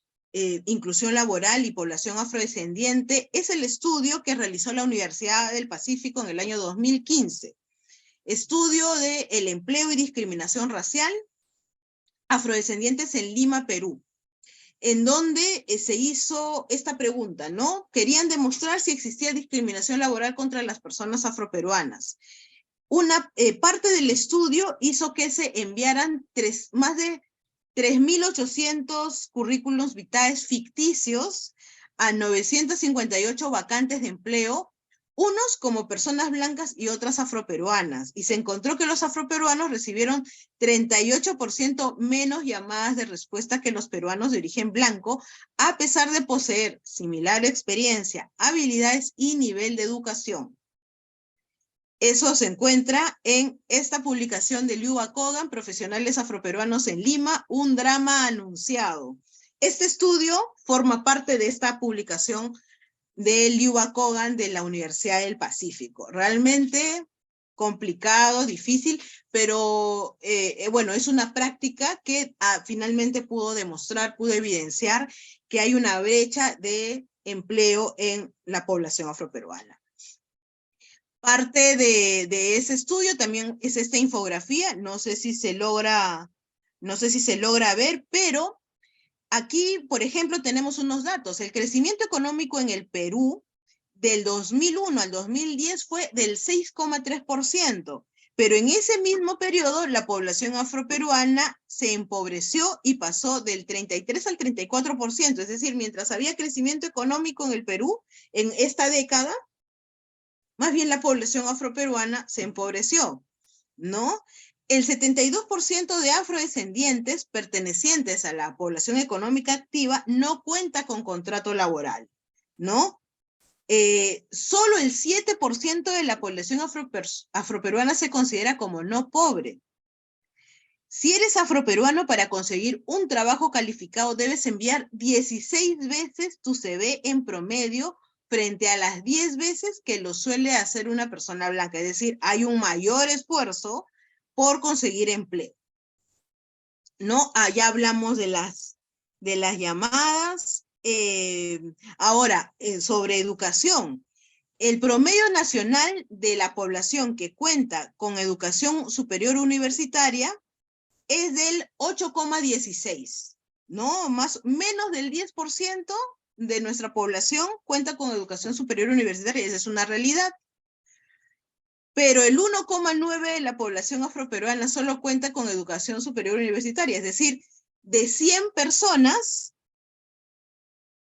inclusión laboral y población afrodescendiente es el estudio que realizó la Universidad del Pacífico en el año 2015. Estudio de el empleo y discriminación racial afrodescendientes en Lima, Perú, en donde se hizo esta pregunta, ¿no? Querían demostrar si existía discriminación laboral contra las personas afroperuanas. Una parte del estudio hizo que se enviaran más de 3.800 currículos vitae ficticios a 958 vacantes de empleo, unos como personas blancas y otras afroperuanas, y se encontró que los afroperuanos recibieron 38% menos llamadas de respuesta que los peruanos de origen blanco, a pesar de poseer similar experiencia, habilidades y nivel de educación. Eso se encuentra en esta publicación de Liu Kogan, Profesionales Afroperuanos en Lima, un drama anunciado. Este estudio forma parte de esta publicación de Liu Kogan de la Universidad del Pacífico. Realmente complicado, difícil, pero bueno, es una práctica que finalmente pudo evidenciar que hay una brecha de empleo en la población afroperuana. Parte de ese estudio también es esta infografía, no sé si se logra ver, pero aquí, por ejemplo, tenemos unos datos. El crecimiento económico en el Perú del 2001 al 2010 fue del 6,3%, pero en ese mismo periodo la población afroperuana se empobreció y pasó del 33 al 34%, es decir, mientras había crecimiento económico en el Perú en esta década, más bien la población afroperuana se empobreció, ¿no? El 72% de afrodescendientes pertenecientes a la población económica activa no cuenta con contrato laboral, ¿no? solo el 7% de la población afroperuana se considera como no pobre. Si eres afroperuano, para conseguir un trabajo calificado debes enviar 16 veces tu CV en promedio frente a las 10 veces que lo suele hacer una persona blanca. Es decir, hay un mayor esfuerzo por conseguir empleo. ¿No? Ya hablamos de las llamadas. Ahora, sobre educación. El promedio nacional de la población que cuenta con educación superior universitaria es del 8,16, ¿no? Menos del 10% de nuestra población cuenta con educación superior universitaria, esa es una realidad. Pero el 1,9% de la población afroperuana solo cuenta con educación superior universitaria, es decir, de 100 personas,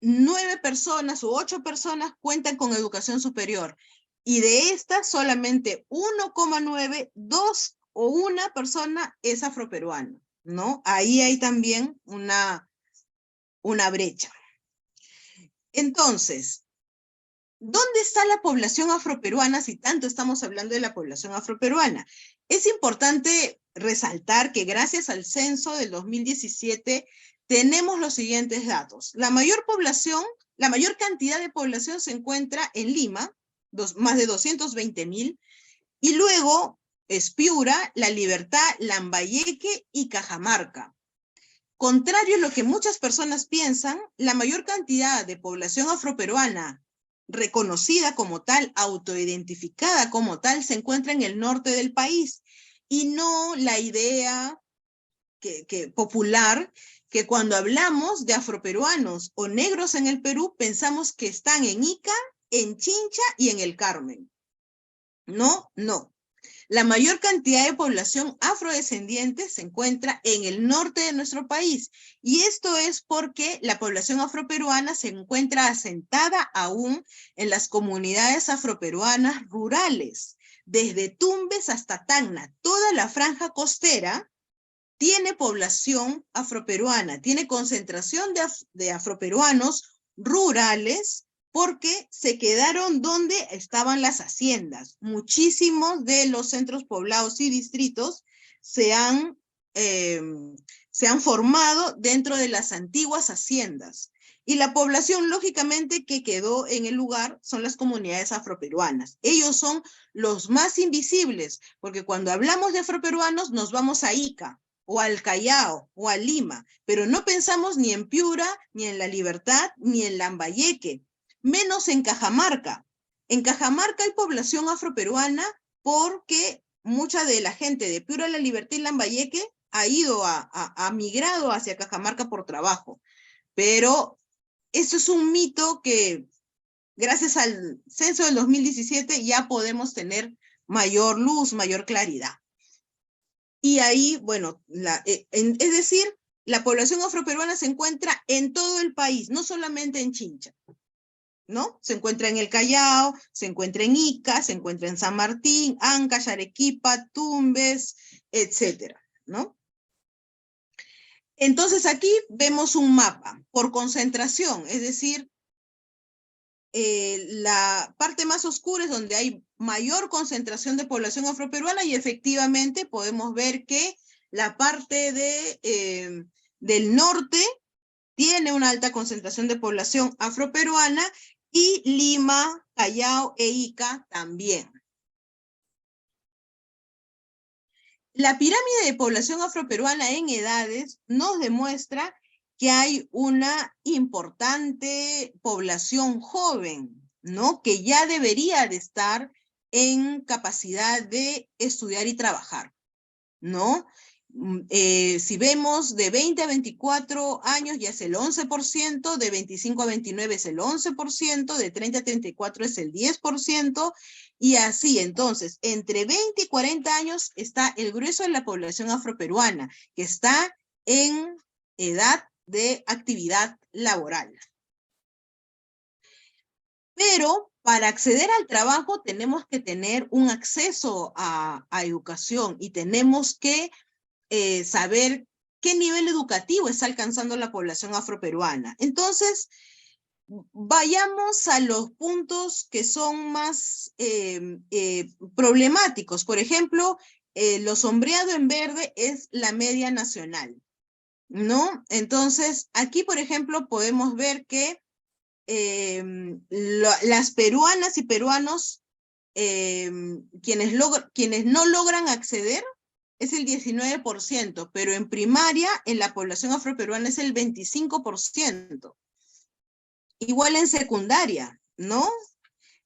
9 personas u 8 personas cuentan con educación superior. Y de estas, solamente 1,9, 2 o 1 persona es afroperuano, ¿no? Ahí hay también una brecha. Entonces, ¿dónde está la población afroperuana si tanto estamos hablando de la población afroperuana? Es importante resaltar que gracias al censo del 2017 tenemos los siguientes datos. La mayor cantidad de población se encuentra en Lima, más de 220,000, y luego es Piura, La Libertad, Lambayeque y Cajamarca. Contrario a lo que muchas personas piensan, la mayor cantidad de población afroperuana reconocida como tal, autoidentificada como tal, se encuentra en el norte del país, y no la idea popular que cuando hablamos de afroperuanos o negros en el Perú, pensamos que están en Ica, en Chincha y en el Carmen. No. La mayor cantidad de población afrodescendiente se encuentra en el norte de nuestro país, y esto es porque la población afroperuana se encuentra asentada aún en las comunidades afroperuanas rurales, desde Tumbes hasta Tacna. Toda la franja costera tiene población afroperuana, tiene concentración de afroperuanos rurales, porque se quedaron donde estaban las haciendas. Muchísimos de los centros poblados y distritos se han formado dentro de las antiguas haciendas. Y la población, lógicamente, que quedó en el lugar son las comunidades afroperuanas. Ellos son los más invisibles, porque cuando hablamos de afroperuanos nos vamos a Ica, o al Callao, o a Lima, pero no pensamos ni en Piura, ni en La Libertad, ni en Lambayeque, menos en Cajamarca. En Cajamarca hay población afroperuana porque mucha de la gente de Piura, La Libertad y Lambayeque ha migrado hacia Cajamarca por trabajo. Pero eso es un mito que, gracias al censo del 2017, ya podemos tener mayor luz, mayor claridad. Y ahí, bueno, es decir, la población afroperuana se encuentra en todo el país, no solamente en Chincha, ¿no? Se encuentra en el Callao, se encuentra en Ica, se encuentra en San Martín, Ancash, Arequipa, Tumbes, etcétera, ¿no? Entonces aquí vemos un mapa por concentración, es decir, la parte más oscura es donde hay mayor concentración de población afroperuana, y efectivamente podemos ver que la parte del norte tiene una alta concentración de población afroperuana, y Lima, Callao e Ica también. La pirámide de población afroperuana en edades nos demuestra que hay una importante población joven, ¿no? Que ya debería de estar en capacidad de estudiar y trabajar, ¿no? Si vemos de 20 a 24 años ya es el 11%, de 25 a 29 es el 11%, de 30 a 34 es el 10%, y así. Entonces, entre 20 y 40 años está el grueso de la población afroperuana, que está en edad de actividad laboral. Pero para acceder al trabajo tenemos que tener un acceso a educación, y tenemos que saber qué nivel educativo está alcanzando la población afroperuana. Entonces, vayamos a los puntos que son más problemáticos. Por ejemplo, lo sombreado en verde es la media nacional, ¿no? Entonces, aquí, por ejemplo, podemos ver que las peruanas y peruanos, quienes no logran acceder, es el 19%, pero en primaria, en la población afroperuana es el 25%. Igual en secundaria, ¿no?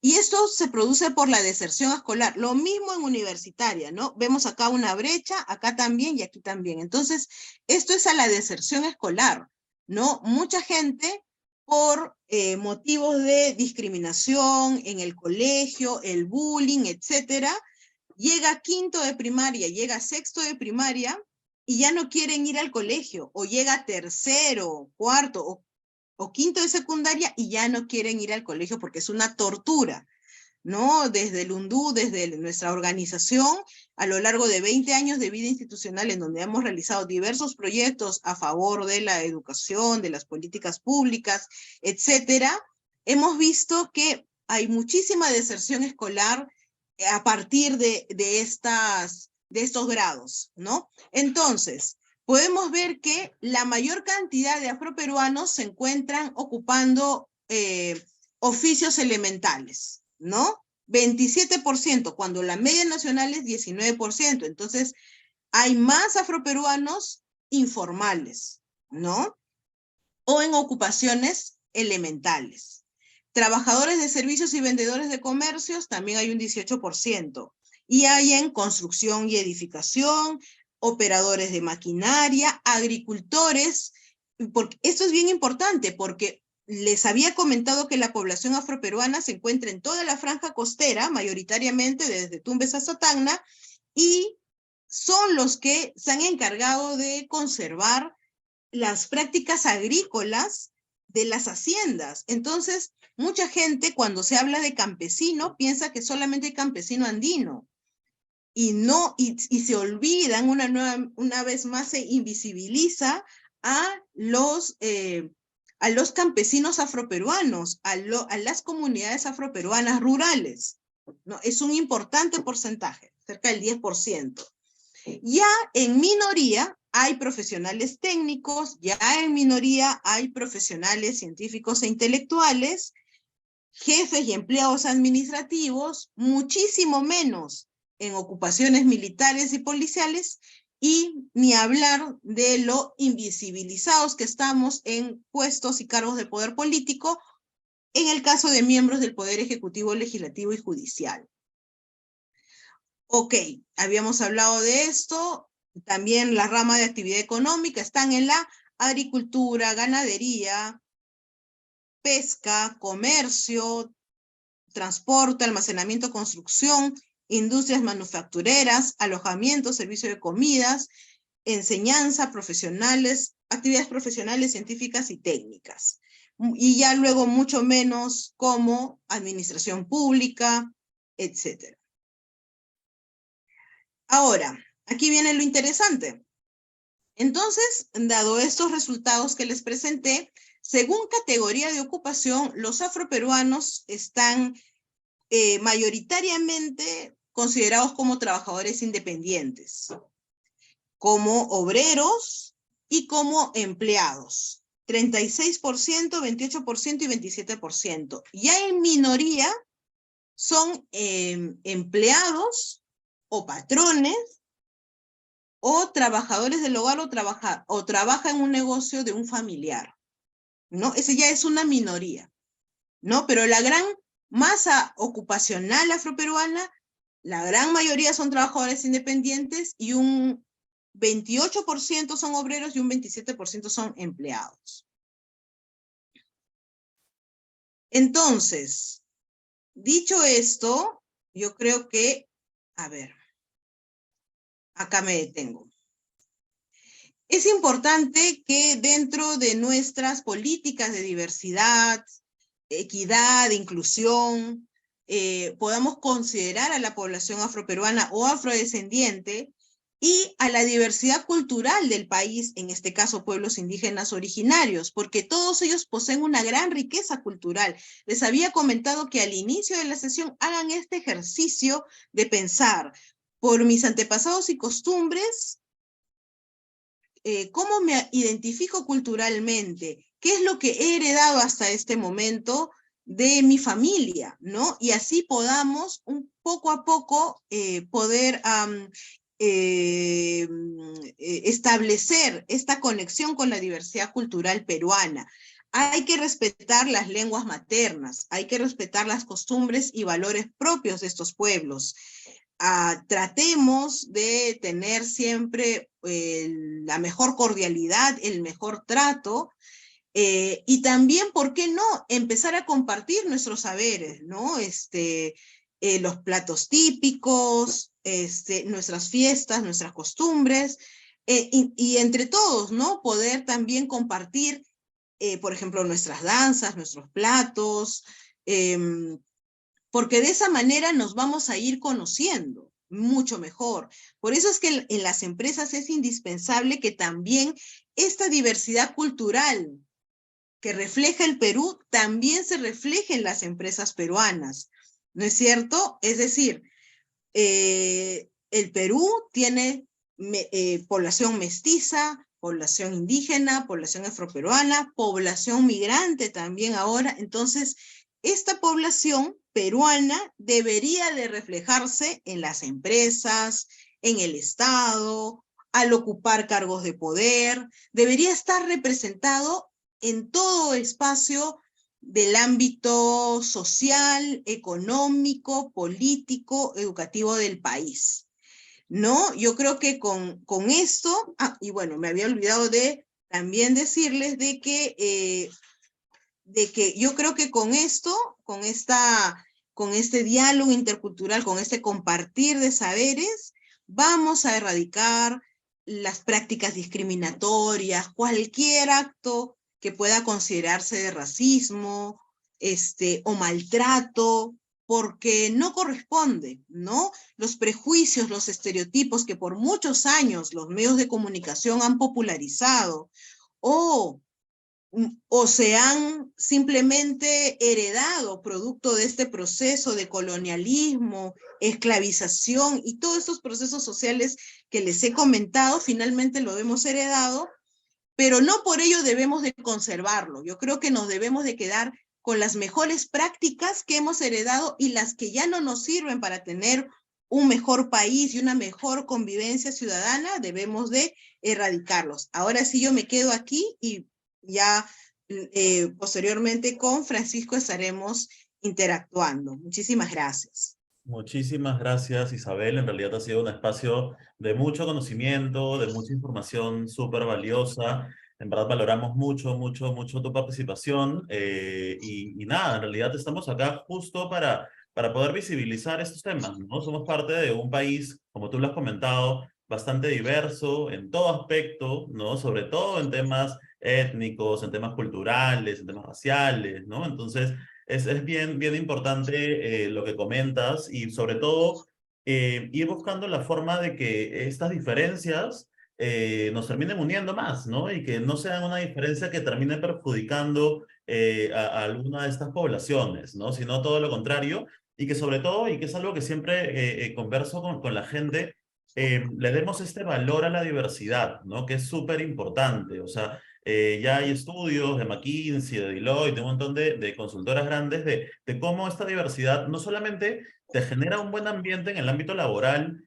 Y esto se produce por la deserción escolar. Lo mismo en universitaria, ¿no? Vemos acá una brecha, acá también y aquí también. Entonces, esto es a la deserción escolar, ¿no? Mucha gente por motivos de discriminación en el colegio, el bullying, etcétera, llega a quinto de primaria, llega a sexto de primaria y ya no quieren ir al colegio, o llega a tercero, cuarto o quinto de secundaria y ya no quieren ir al colegio porque es una tortura, ¿no? Desde el UNDU, desde nuestra organización, a lo largo de 20 años de vida institucional, en donde hemos realizado diversos proyectos a favor de la educación, de las políticas públicas, etcétera, hemos visto que hay muchísima deserción escolar a partir de estos grados, ¿no? Entonces, podemos ver que la mayor cantidad de afroperuanos se encuentran ocupando oficios elementales, ¿no? 27%, cuando la media nacional es 19%. Entonces, hay más afroperuanos informales, ¿no? O en ocupaciones elementales. Trabajadores de servicios y vendedores de comercios, también hay un 18%. Y hay en construcción y edificación, operadores de maquinaria, agricultores, porque esto es bien importante porque les había comentado que la población afroperuana se encuentra en toda la franja costera, mayoritariamente desde Tumbes hasta Tacna, y son los que se han encargado de conservar las prácticas agrícolas de las haciendas. Entonces, mucha gente cuando se habla de campesino piensa que solamente hay campesino andino. Y no, y se olvidan, una vez más se invisibiliza a los campesinos afroperuanos, a las comunidades afroperuanas rurales, ¿no? Es un importante porcentaje, cerca del 10%. Ya en minoría hay profesionales técnicos, ya en minoría hay profesionales científicos e intelectuales, jefes y empleados administrativos, muchísimo menos en ocupaciones militares y policiales, y ni hablar de lo invisibilizados que estamos en puestos y cargos de poder político, en el caso de miembros del Poder Ejecutivo, Legislativo y Judicial. Ok, habíamos hablado de esto, también la rama de actividad económica están en la agricultura, ganadería, pesca, comercio, transporte, almacenamiento, construcción, industrias manufactureras, alojamiento, servicio de comidas, enseñanza, profesionales, actividades profesionales, científicas y técnicas. Y ya luego mucho menos como administración pública, etc. Ahora, aquí viene lo interesante. Entonces, dado estos resultados que les presenté, según categoría de ocupación, los afroperuanos están mayoritariamente considerados como trabajadores independientes, como obreros y como empleados. 36%, 28% y 27%. Ya en minoría son empleados o patrones o trabajadores del hogar o trabaja en un negocio de un familiar, ¿no? Ese ya es una minoría, ¿no? Pero la gran masa ocupacional afroperuana, la gran mayoría son trabajadores independientes y un 28% son obreros y un 27% son empleados. Entonces, dicho esto, yo creo que, a ver, acá me detengo. Es importante que dentro de nuestras políticas de diversidad, equidad, inclusión, podamos considerar a la población afroperuana o afrodescendiente y a la diversidad cultural del país, en este caso pueblos indígenas originarios, porque todos ellos poseen una gran riqueza cultural. Les había comentado que al inicio de la sesión hagan este ejercicio de pensar por mis antepasados y costumbres, cómo me identifico culturalmente, qué es lo que he heredado hasta este momento de mi familia, ¿no? Y así podamos poco a poco poder establecer esta conexión con la diversidad cultural peruana. Hay que respetar las lenguas maternas, hay que respetar las costumbres y valores propios de estos pueblos. Tratemos de tener siempre la mejor cordialidad, el mejor trato, y también, ¿por qué no?, empezar a compartir nuestros saberes, ¿no? Los platos típicos, nuestras fiestas, nuestras costumbres, y entre todos, ¿no?, poder también compartir, por ejemplo, nuestras danzas, nuestros platos, porque de esa manera nos vamos a ir conociendo mucho mejor. Por eso es que en las empresas es indispensable que también esta diversidad cultural que refleja el Perú también se refleje en las empresas peruanas, ¿no es cierto? Es decir, el Perú tiene población mestiza, población indígena, población afroperuana, población migrante también ahora. Entonces, esta población peruana debería de reflejarse en las empresas, en el Estado, al ocupar cargos de poder, debería estar representado en todo espacio del ámbito social, económico, político, educativo del país, ¿no? Yo creo que con esto, y bueno, me había olvidado de también decirles de que yo creo que con esto, con este diálogo intercultural, con este compartir de saberes, vamos a erradicar las prácticas discriminatorias, cualquier acto que pueda considerarse de racismo, o maltrato, porque no corresponde, ¿no? Los prejuicios, los estereotipos que por muchos años los medios de comunicación han popularizado, o se han simplemente heredado producto de este proceso de colonialismo, esclavización y todos estos procesos sociales que les he comentado, finalmente lo hemos heredado, pero no por ello debemos de conservarlo. Yo creo que nos debemos de quedar con las mejores prácticas que hemos heredado y las que ya no nos sirven para tener un mejor país y una mejor convivencia ciudadana, debemos de erradicarlos. Ahora sí yo me quedo aquí y ya posteriormente con Francisco estaremos interactuando. Muchísimas gracias. Muchísimas gracias, Isabel. En realidad ha sido un espacio de mucho conocimiento, de mucha información súper valiosa. En verdad valoramos mucho, mucho, mucho tu participación. Y nada, en realidad estamos acá justo para poder visibilizar estos temas, ¿no? Somos parte de un país, como tú lo has comentado, bastante diverso en todo aspecto, ¿no? Sobre todo en temas étnicos, en temas culturales, en temas raciales, ¿no? Entonces, es bien, bien importante lo que comentas y sobre todo ir buscando la forma de que estas diferencias nos terminen uniendo más, ¿no? Y que no sean una diferencia que termine perjudicando a alguna de estas poblaciones, ¿no? Sino todo lo contrario y que sobre todo, y que es algo que siempre converso con la gente, le demos este valor a la diversidad, ¿no? Que es súper importante, o sea, ya hay estudios de McKinsey, de Deloitte, de un montón de consultoras grandes de cómo esta diversidad no solamente te genera un buen ambiente en el ámbito laboral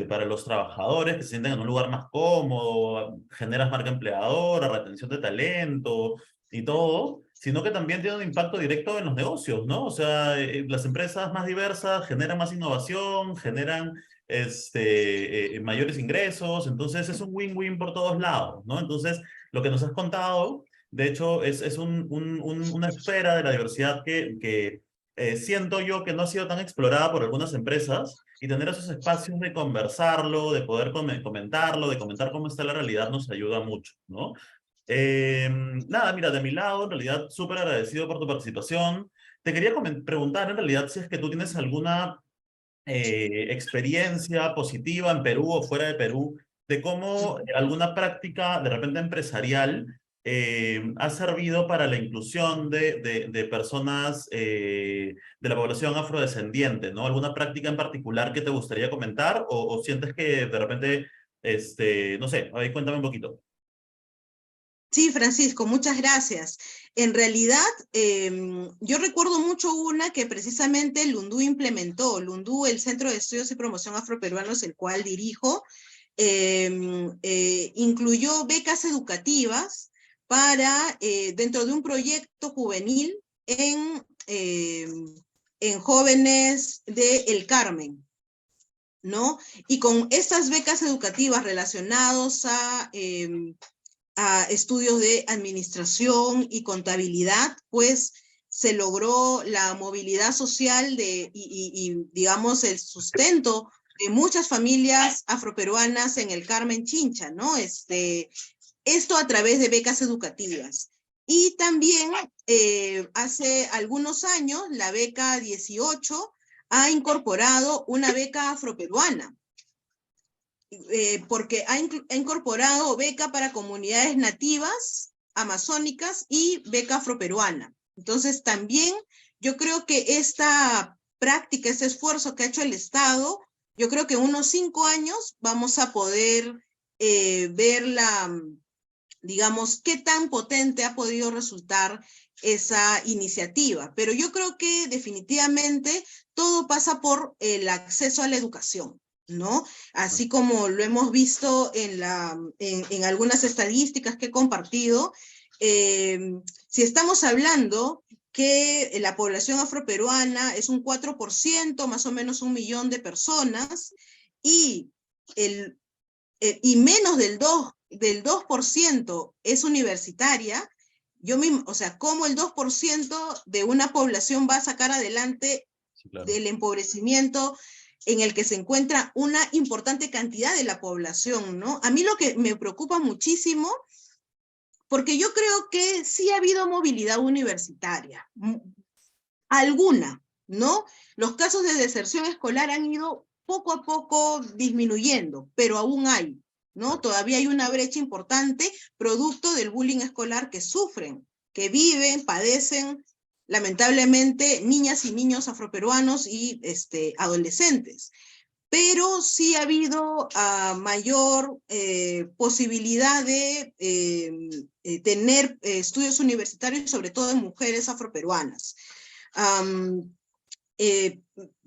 para los trabajadores que se sienten en un lugar más cómodo, generas marca empleadora, retención de talento y todo, sino que también tiene un impacto directo en los negocios, ¿no? O sea, las empresas más diversas generan más innovación, generan mayores ingresos, entonces es un win-win por todos lados, ¿no? Entonces, lo que nos has contado, de hecho, es una esfera de la diversidad que siento yo que no ha sido tan explorada por algunas empresas y tener esos espacios de conversarlo, de poder comentarlo, de comentar cómo está la realidad nos ayuda mucho, ¿no? Nada, mira, de mi lado, en realidad, súper agradecido por tu participación. Te quería preguntar, en realidad, si es que tú tienes alguna experiencia positiva en Perú o fuera de Perú de cómo alguna práctica de repente empresarial ha servido para la inclusión de personas de la población afrodescendiente, ¿no? ¿Alguna práctica en particular que te gustaría comentar o sientes que de repente, no sé, ahí cuéntame un poquito. Sí, Francisco, muchas gracias. En realidad, yo recuerdo mucho una que precisamente el Lundú implementó. Lundú, el Centro de Estudios y Promoción Afroperuanos, el cual dirijo, incluyó becas educativas para, dentro de un proyecto juvenil en jóvenes de El Carmen, ¿no? Y con estas becas educativas relacionadas a estudios de administración y contabilidad, pues se logró la movilidad social y digamos, el sustento de muchas familias afroperuanas en el Carmen Chincha, ¿no? Esto a través de becas educativas. Y también hace algunos años la beca 18 ha incorporado una beca afroperuana, porque ha incorporado beca para comunidades nativas, amazónicas y beca afroperuana. Entonces también yo creo que esta práctica, este esfuerzo que ha hecho el Estado, yo creo que en unos 5 años vamos a poder ver digamos, qué tan potente ha podido resultar esa iniciativa. Pero yo creo que definitivamente todo pasa por el acceso a la educación, ¿no? Así como lo hemos visto en algunas estadísticas que he compartido, si estamos hablando que la población afroperuana es un 4%, más o menos 1 millón de personas, y menos del 2% es universitaria, o sea, ¿cómo el 2% de una población va a sacar adelante Sí, claro. del empobrecimiento en el que se encuentra una importante cantidad de la población, ¿no? A mí lo que me preocupa muchísimo, porque yo creo que sí ha habido movilidad universitaria, alguna, ¿no? Los casos de deserción escolar han ido poco a poco disminuyendo, pero aún hay, ¿no? Todavía hay una brecha importante producto del bullying escolar que sufren, que viven, padecen, lamentablemente, niñas y niños afroperuanos y adolescentes. Pero sí ha habido mayor posibilidad de tener estudios universitarios, sobre todo en mujeres afroperuanas.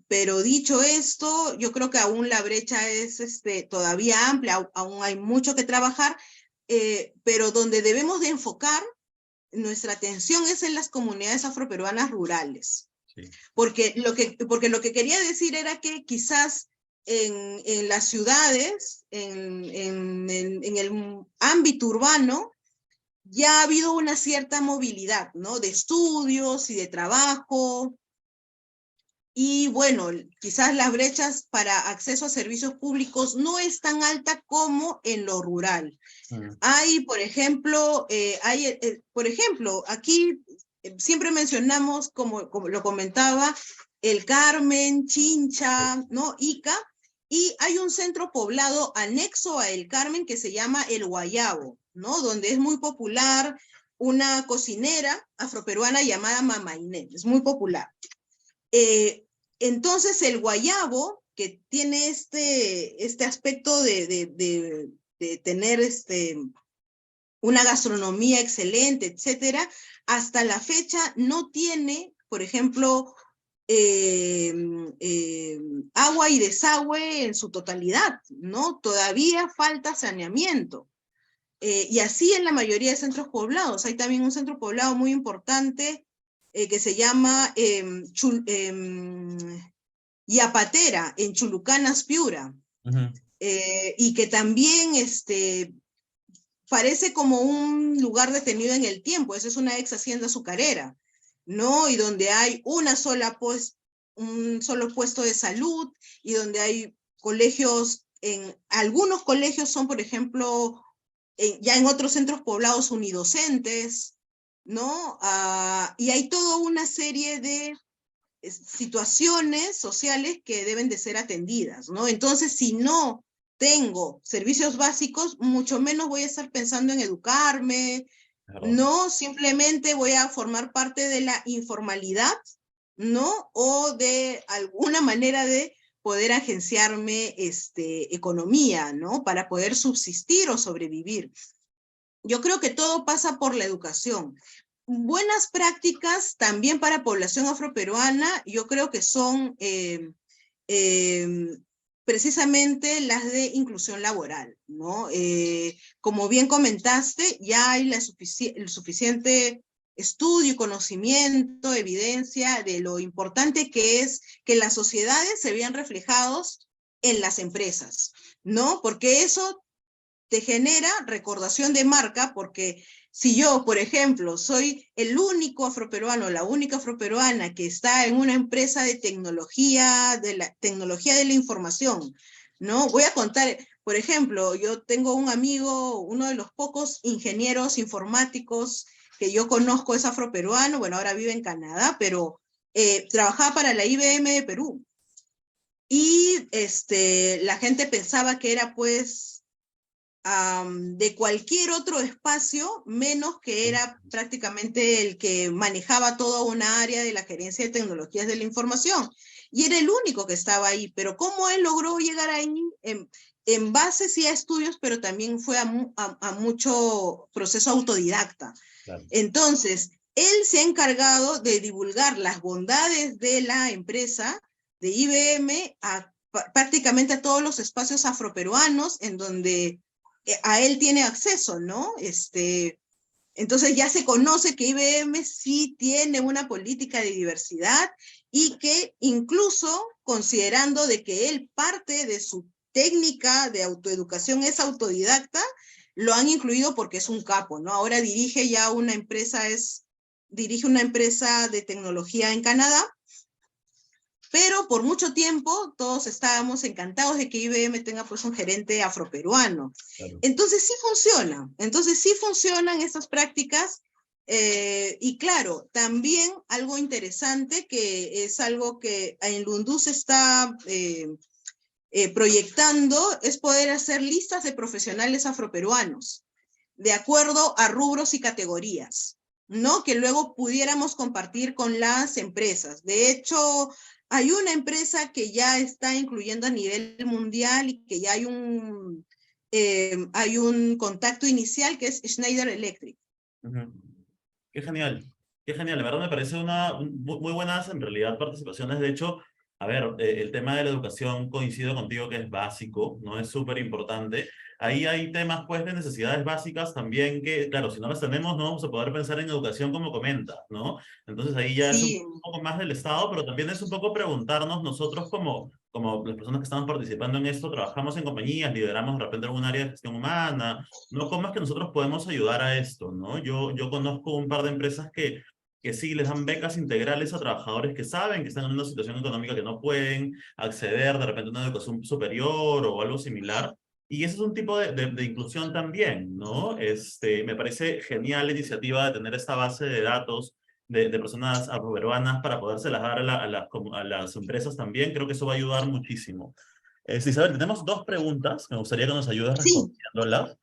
Pero dicho esto, yo creo que aún la brecha es todavía amplia, aún hay mucho que trabajar, pero donde debemos de enfocar nuestra atención es en las comunidades afroperuanas rurales. Sí. Porque lo que quería decir era que quizás en las ciudades, en el ámbito urbano, ya ha habido una cierta movilidad, ¿no? De estudios y de trabajo. Y bueno, quizás las brechas para acceso a servicios públicos no es tan alta como en lo rural. Hay, por ejemplo, aquí siempre mencionamos, como lo comentaba, el Carmen, Chincha, ¿no? Ica, y hay un centro poblado anexo a el Carmen que se llama El Guayabo, ¿no? Donde es muy popular una cocinera afroperuana llamada Mama Inés, es muy popular. Entonces el Guayabo, que tiene este aspecto de tener una gastronomía excelente, etcétera, hasta la fecha no tiene, por ejemplo, agua y desagüe en su totalidad, ¿no? Todavía falta saneamiento. Y así en la mayoría de centros poblados. Hay también un centro poblado muy importante que se llama Yapatera, en Chulucanas, Piura. Y que también parece como un lugar detenido en el tiempo. Esa es una ex hacienda azucarera, ¿no? Y donde hay un solo puesto de salud, y donde hay colegios, algunos colegios son, por ejemplo, ya en otros centros poblados unidocentes, ¿no? Y hay toda una serie de situaciones sociales que deben de ser atendidas, ¿no? Entonces, si no tengo servicios básicos, mucho menos voy a estar pensando en educarme, no, simplemente voy a formar parte de la informalidad, ¿no? O de alguna manera de poder agenciarme economía, ¿no? Para poder subsistir o sobrevivir. Yo creo que todo pasa por la educación. Buenas prácticas también para población afroperuana, yo creo que son precisamente las de inclusión laboral, ¿no? Como bien comentaste, ya hay el suficiente estudio y conocimiento, evidencia de lo importante que es que las sociedades se vean reflejados en las empresas, ¿no? Porque eso te genera recordación de marca, porque si yo, por ejemplo, soy el único afroperuano, la única afroperuana que está en una empresa de tecnología de la información, ¿no? Voy a contar, por ejemplo, yo tengo un amigo, uno de los pocos ingenieros informáticos que yo conozco es afroperuano, bueno, ahora vive en Canadá, pero trabajaba para la IBM de Perú. Y la gente pensaba que era pues de cualquier otro espacio, menos que era prácticamente el que manejaba toda una área de la gerencia de tecnologías de la información. Y era el único que estaba ahí. Pero ¿cómo él logró llegar ahí? En base sí a estudios, pero también fue a mucho proceso autodidacta. Claro. Entonces, él se ha encargado de divulgar las bondades de la empresa de IBM prácticamente a todos los espacios afroperuanos en donde a él tiene acceso, ¿no? Entonces ya se conoce que IBM sí tiene una política de diversidad y que incluso considerando de que él parte de su técnica de autoeducación es autodidacta, lo han incluido porque es un capo, ¿no? Ahora dirige ya una empresa, dirige una empresa de tecnología en Canadá, pero por mucho tiempo todos estábamos encantados de que IBM tenga pues un gerente afroperuano. Claro. Entonces sí funcionan estas prácticas, y claro, también algo interesante que es algo que en Lundú se está proyectando es poder hacer listas de profesionales afroperuanos de acuerdo a rubros y categorías, ¿no? Que luego pudiéramos compartir con las empresas. De hecho, hay una empresa que ya está incluyendo a nivel mundial y que ya hay un contacto inicial que es Schneider Electric. Qué genial, qué genial. La verdad me parece muy buenas en realidad participaciones. De hecho, a ver, el tema de la educación coincido contigo que es básico, ¿no? Es súper importante. Ahí hay temas, pues, de necesidades básicas también que, claro, si no las tenemos, no vamos a poder pensar en educación como comentas, ¿no? Entonces ahí ya sí. Es un poco más del Estado, pero también es un poco preguntarnos nosotros como las personas que estamos participando en esto, trabajamos en compañías, lideramos de repente algún área de gestión humana, ¿no? ¿Cómo es que nosotros podemos ayudar a esto, ¿no? Yo conozco un par de empresas que sí les dan becas integrales a trabajadores que saben que están en una situación económica que no pueden acceder de repente a una educación superior o algo similar. Y ese es un tipo de inclusión también, ¿no? Me parece genial la iniciativa de tener esta base de datos de personas afroperuanas para podérselas dar a las empresas también. Creo que eso va a ayudar muchísimo. Isabel, tenemos dos preguntas. Me gustaría que nos ayudes respondiéndolas.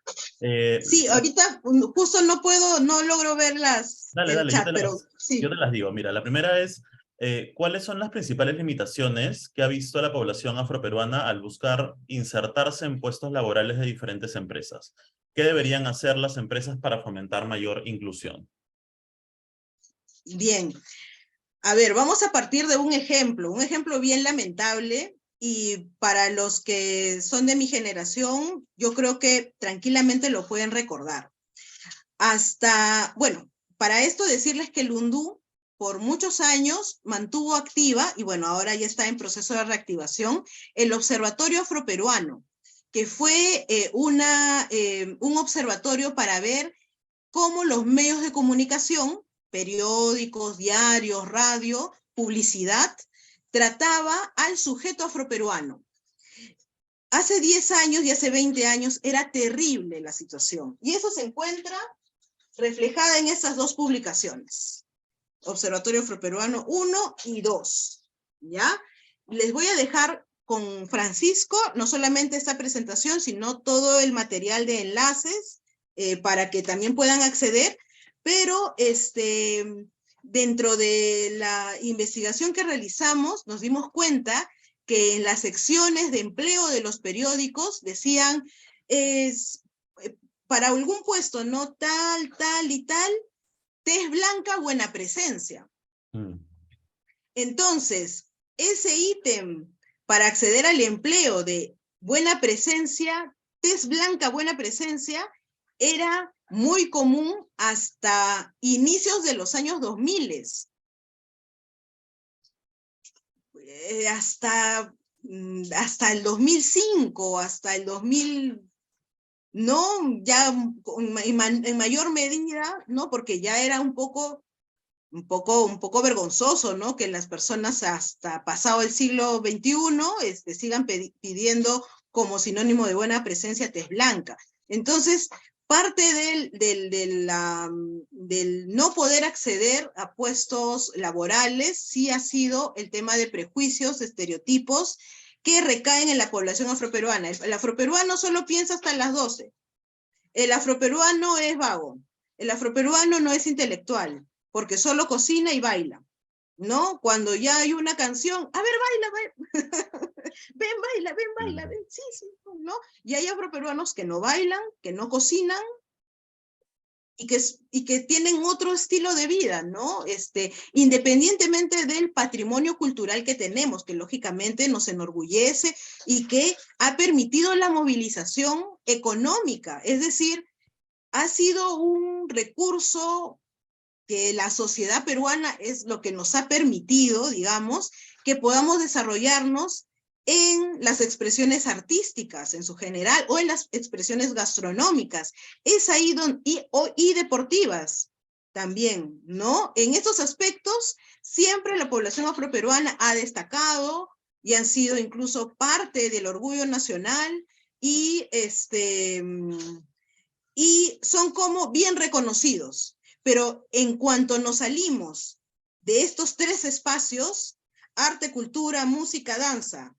Sí, ahorita justo no logro verlas dale, chat, pero sí. Yo te las digo. Mira, la primera es, ¿cuáles son las principales limitaciones que ha visto la población afroperuana al buscar insertarse en puestos laborales de diferentes empresas? ¿Qué deberían hacer las empresas para fomentar mayor inclusión? Bien. A ver, vamos a partir de un ejemplo bien lamentable, y para los que son de mi generación, yo creo que tranquilamente lo pueden recordar. Bueno, para esto decirles que Lundú por muchos años mantuvo activa, y bueno, ahora ya está en proceso de reactivación, el Observatorio Afroperuano, que fue un observatorio para ver cómo los medios de comunicación, periódicos, diarios, radio, publicidad, trataba al sujeto afroperuano. Hace 10 años y hace 20 años era terrible la situación, y eso se encuentra reflejada en esas dos publicaciones. Observatorio Afroperuano 1 y 2, ¿ya? Les voy a dejar con Francisco no solamente esta presentación, sino todo el material de enlaces para que también puedan acceder, pero dentro de la investigación que realizamos nos dimos cuenta que en las secciones de empleo de los periódicos decían, para algún puesto, no tal, tal y tal, tez blanca, buena presencia. Entonces, ese ítem para acceder al empleo de buena presencia, tez blanca, buena presencia, era muy común hasta inicios de los años 2000. Hasta el 2005, hasta el 2000, ¿no? Ya en mayor medida, ¿no? Porque ya era un poco vergonzoso, ¿no? Que las personas hasta pasado el siglo XXI sigan pidiendo como sinónimo de buena presencia tez blanca. Entonces, parte del no poder acceder a puestos laborales sí ha sido el tema de prejuicios, estereotipos que recaen en la población afroperuana. El afroperuano solo piensa hasta las 12. El afroperuano es vago. El afroperuano no es intelectual, porque solo cocina y baila, ¿no? Cuando ya hay una canción, a ver, baila, baila, ven, sí, ¿no? Y hay afroperuanos que no bailan, que no cocinan, y que tienen otro estilo de vida, ¿no? Independientemente del patrimonio cultural que tenemos, que lógicamente nos enorgullece y que ha permitido la movilización económica, es decir, ha sido un recurso que la sociedad peruana es lo que nos ha permitido, digamos, que podamos desarrollarnos en las expresiones artísticas en su general, o en las expresiones gastronómicas, es ahí y deportivas también, ¿no? En estos aspectos, siempre la población afroperuana ha destacado y han sido incluso parte del orgullo nacional y son como bien reconocidos. Pero en cuanto nos salimos de estos tres espacios, arte, cultura, música, danza,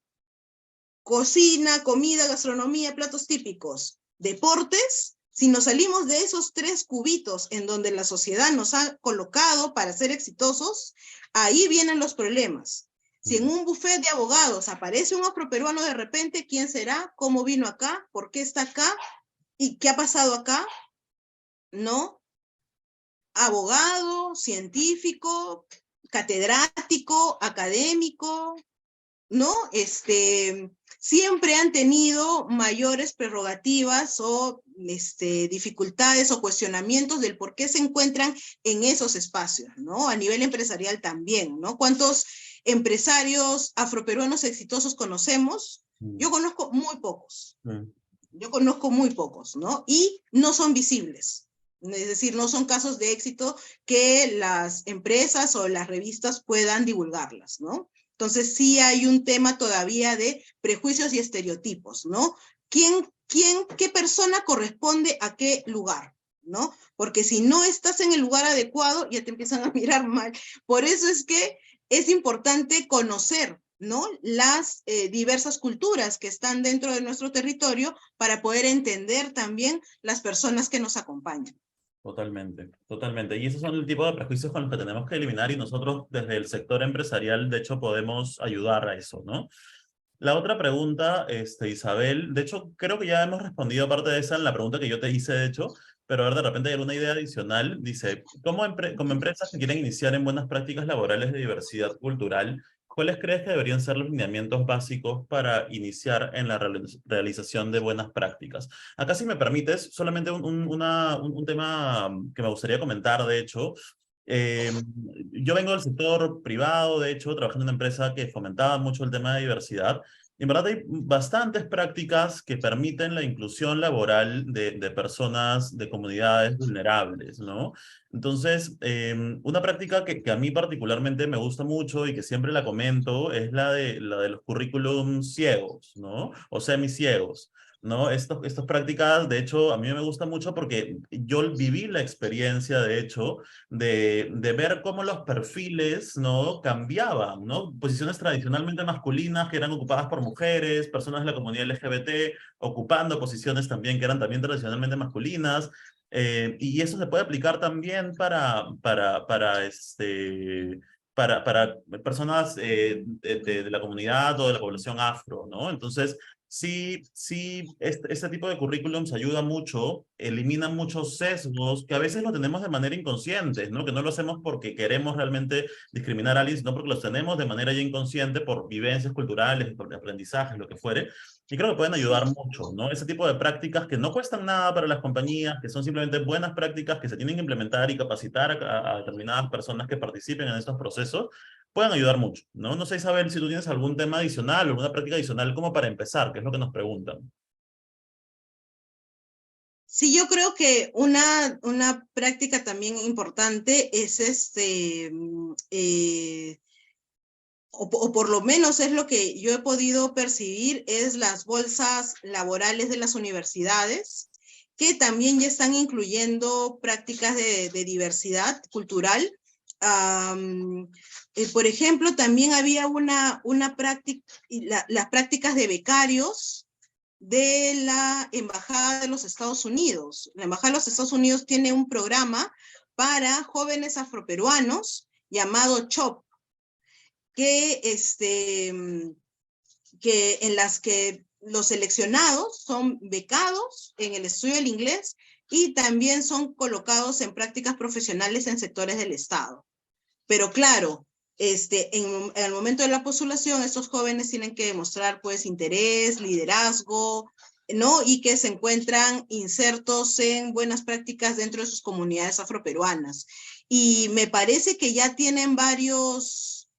cocina, comida, gastronomía, platos típicos, deportes, si nos salimos de esos tres cubitos en donde la sociedad nos ha colocado para ser exitosos, ahí vienen los problemas. Si en un buffet de abogados aparece un afroperuano de repente, ¿quién será? ¿Cómo vino acá? ¿Por qué está acá? ¿Y qué ha pasado acá? ¿No? Abogado, científico, catedrático, académico, ¿no? Siempre han tenido mayores prerrogativas o dificultades o cuestionamientos del por qué se encuentran en esos espacios, ¿no? A nivel empresarial también, ¿no? ¿Cuántos empresarios afroperuanos exitosos conocemos? Yo conozco muy pocos. Yo conozco muy pocos, ¿no? Y no son visibles. Es decir, no son casos de éxito que las empresas o las revistas puedan divulgarlas, ¿no? Entonces sí hay un tema todavía de prejuicios y estereotipos, ¿no? ¿Qué persona corresponde a qué lugar? ¿No? Porque si no estás en el lugar adecuado, ya te empiezan a mirar mal. Por eso es que es importante conocer, ¿no? Las diversas culturas que están dentro de nuestro territorio para poder entender también las personas que nos acompañan. Totalmente, totalmente. Y esos son el tipo de prejuicios con los que tenemos que eliminar y nosotros desde el sector empresarial, de hecho, podemos ayudar a eso, ¿no? La otra pregunta, Isabel, de hecho, creo que ya hemos respondido parte de esa en la pregunta que yo te hice, de hecho, pero a ver, de repente hay alguna idea adicional. Dice, como empresas que quieren iniciar en buenas prácticas laborales de diversidad cultural, ¿cuáles crees que deberían ser los lineamientos básicos para iniciar en la realización de buenas prácticas? Acá, si me permites, solamente un tema que me gustaría comentar, de hecho. Yo vengo del sector privado, de hecho, trabajando en una empresa que fomentaba mucho el tema de diversidad. Y en verdad hay bastantes prácticas que permiten la inclusión laboral de personas de comunidades vulnerables, ¿no? Entonces, una práctica que a mí particularmente me gusta mucho y que siempre la comento es la de los currículums ciegos, ¿no? O semiciegos. ¿no? Estas prácticas, de hecho, a mí me gusta mucho porque yo viví la experiencia, de hecho, de ver cómo los perfiles, ¿no? Cambiaban, ¿no? Posiciones tradicionalmente masculinas que eran ocupadas por mujeres, personas de la comunidad LGBT, ocupando posiciones también que eran también tradicionalmente masculinas. Y eso se puede aplicar también para personas de la comunidad o de la población afro, ¿no? Entonces, sí, sí, este tipo de currículums ayuda mucho, elimina muchos sesgos que a veces lo tenemos de manera inconsciente, ¿no? Que no lo hacemos porque queremos realmente discriminar a alguien, sino porque los tenemos de manera ya inconsciente por vivencias culturales, por aprendizajes, lo que fuere. Y creo que pueden ayudar mucho, ¿no? Ese tipo de prácticas que no cuestan nada para las compañías, que son simplemente buenas prácticas que se tienen que implementar y capacitar a determinadas personas que participen en estos procesos, pueden ayudar mucho, ¿no? No sé, Isabel, si tú tienes algún tema adicional, alguna práctica adicional como para empezar, que es lo que nos preguntan. Sí, yo creo que una práctica también importante es o por lo menos es lo que yo he podido percibir, es las bolsas laborales de las universidades, que también ya están incluyendo prácticas de diversidad cultural. Por ejemplo, también había una práctica, las prácticas de becarios de la Embajada de los Estados Unidos. La Embajada de los Estados Unidos tiene un programa para jóvenes afroperuanos llamado CHOP, que en las que los seleccionados son becados en el estudio del inglés y también son colocados en prácticas profesionales en sectores del Estado. Pero claro, en el momento de la postulación, estos jóvenes tienen que demostrar pues interés, liderazgo, ¿no? Y que se encuentran insertos en buenas prácticas dentro de sus comunidades afroperuanas. Y me parece que ya tienen varios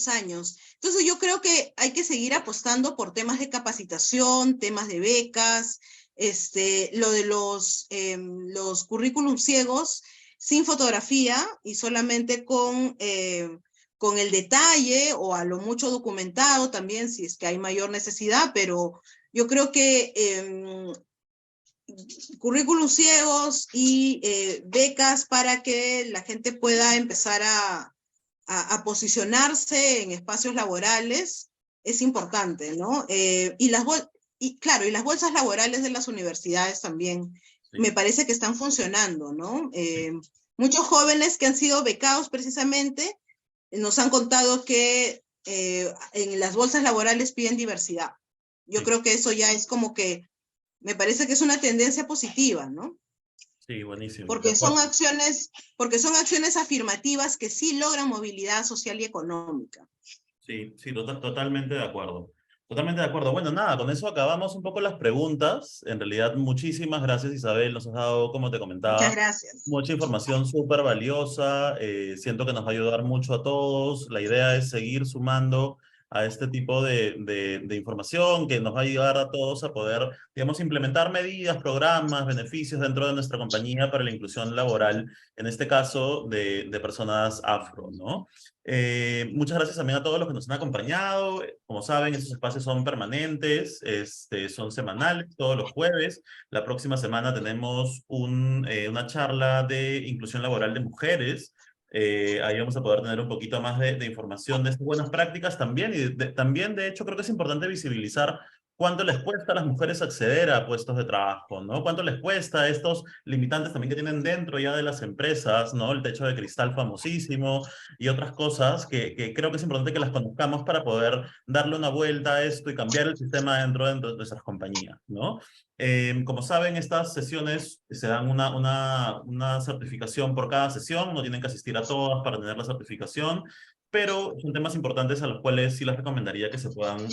años. Entonces yo creo que hay que seguir apostando por temas de capacitación, temas de becas, lo de los currículums ciegos sin fotografía y solamente con el detalle o a lo mucho documentado también si es que hay mayor necesidad, pero yo creo que currículums ciegos y becas para que la gente pueda empezar a posicionarse en espacios laborales es importante, ¿no? Y las bolsas laborales de las universidades también Sí. me parece que están funcionando, ¿no? Muchos jóvenes que han sido becados precisamente nos han contado que en las bolsas laborales piden diversidad. Yo creo que eso ya es como que, me parece que es una tendencia positiva, ¿no? Sí, buenísimo. Porque son acciones afirmativas que sí logran movilidad social y económica. Sí, sí, totalmente de acuerdo. Totalmente de acuerdo. Bueno, nada, con eso acabamos un poco las preguntas. En realidad, muchísimas gracias, Isabel. Nos has dado, como te Muchas comentaba, gracias. mucha información súper valiosa. Siento que nos va a ayudar mucho a todos. La idea es seguir sumando a este tipo de información que nos va a ayudar a todos a poder, digamos, implementar medidas, programas, beneficios dentro de nuestra compañía para la inclusión laboral, en este caso de personas afro, ¿no? Muchas gracias también a todos los que nos han acompañado. Como saben, estos espacios son permanentes, son semanales, todos los jueves. La próxima semana tenemos una charla de inclusión laboral de mujeres. Ahí vamos a poder tener un poquito más de información de estas buenas prácticas también. Y también, de hecho, creo que es importante visibilizar cuánto les cuesta a las mujeres acceder a puestos de trabajo, ¿no? Cuánto les cuesta a estos limitantes también que tienen dentro ya de las empresas, ¿no? El techo de cristal famosísimo y otras cosas que creo que es importante que las conozcamos para poder darle una vuelta a esto y cambiar el sistema dentro de nuestras compañías, ¿no? Como saben, estas sesiones se dan una certificación por cada sesión, no tienen que asistir a todas para tener la certificación, pero son temas importantes a los cuales sí les recomendaría que se puedan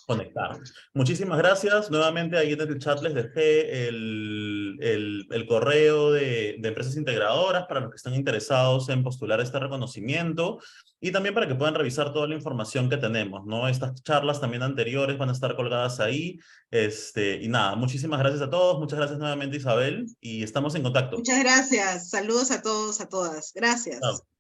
conectar. Muchísimas gracias. Nuevamente ahí en el chat les dejé el correo de empresas integradoras para los que están interesados en postular este reconocimiento y también para que puedan revisar toda la información que tenemos, ¿no? Estas charlas también anteriores van a estar colgadas ahí. Y nada, muchísimas gracias a todos. Muchas gracias nuevamente, Isabel, y estamos en contacto. Muchas gracias. Saludos a todos, a todas. Gracias. Chao.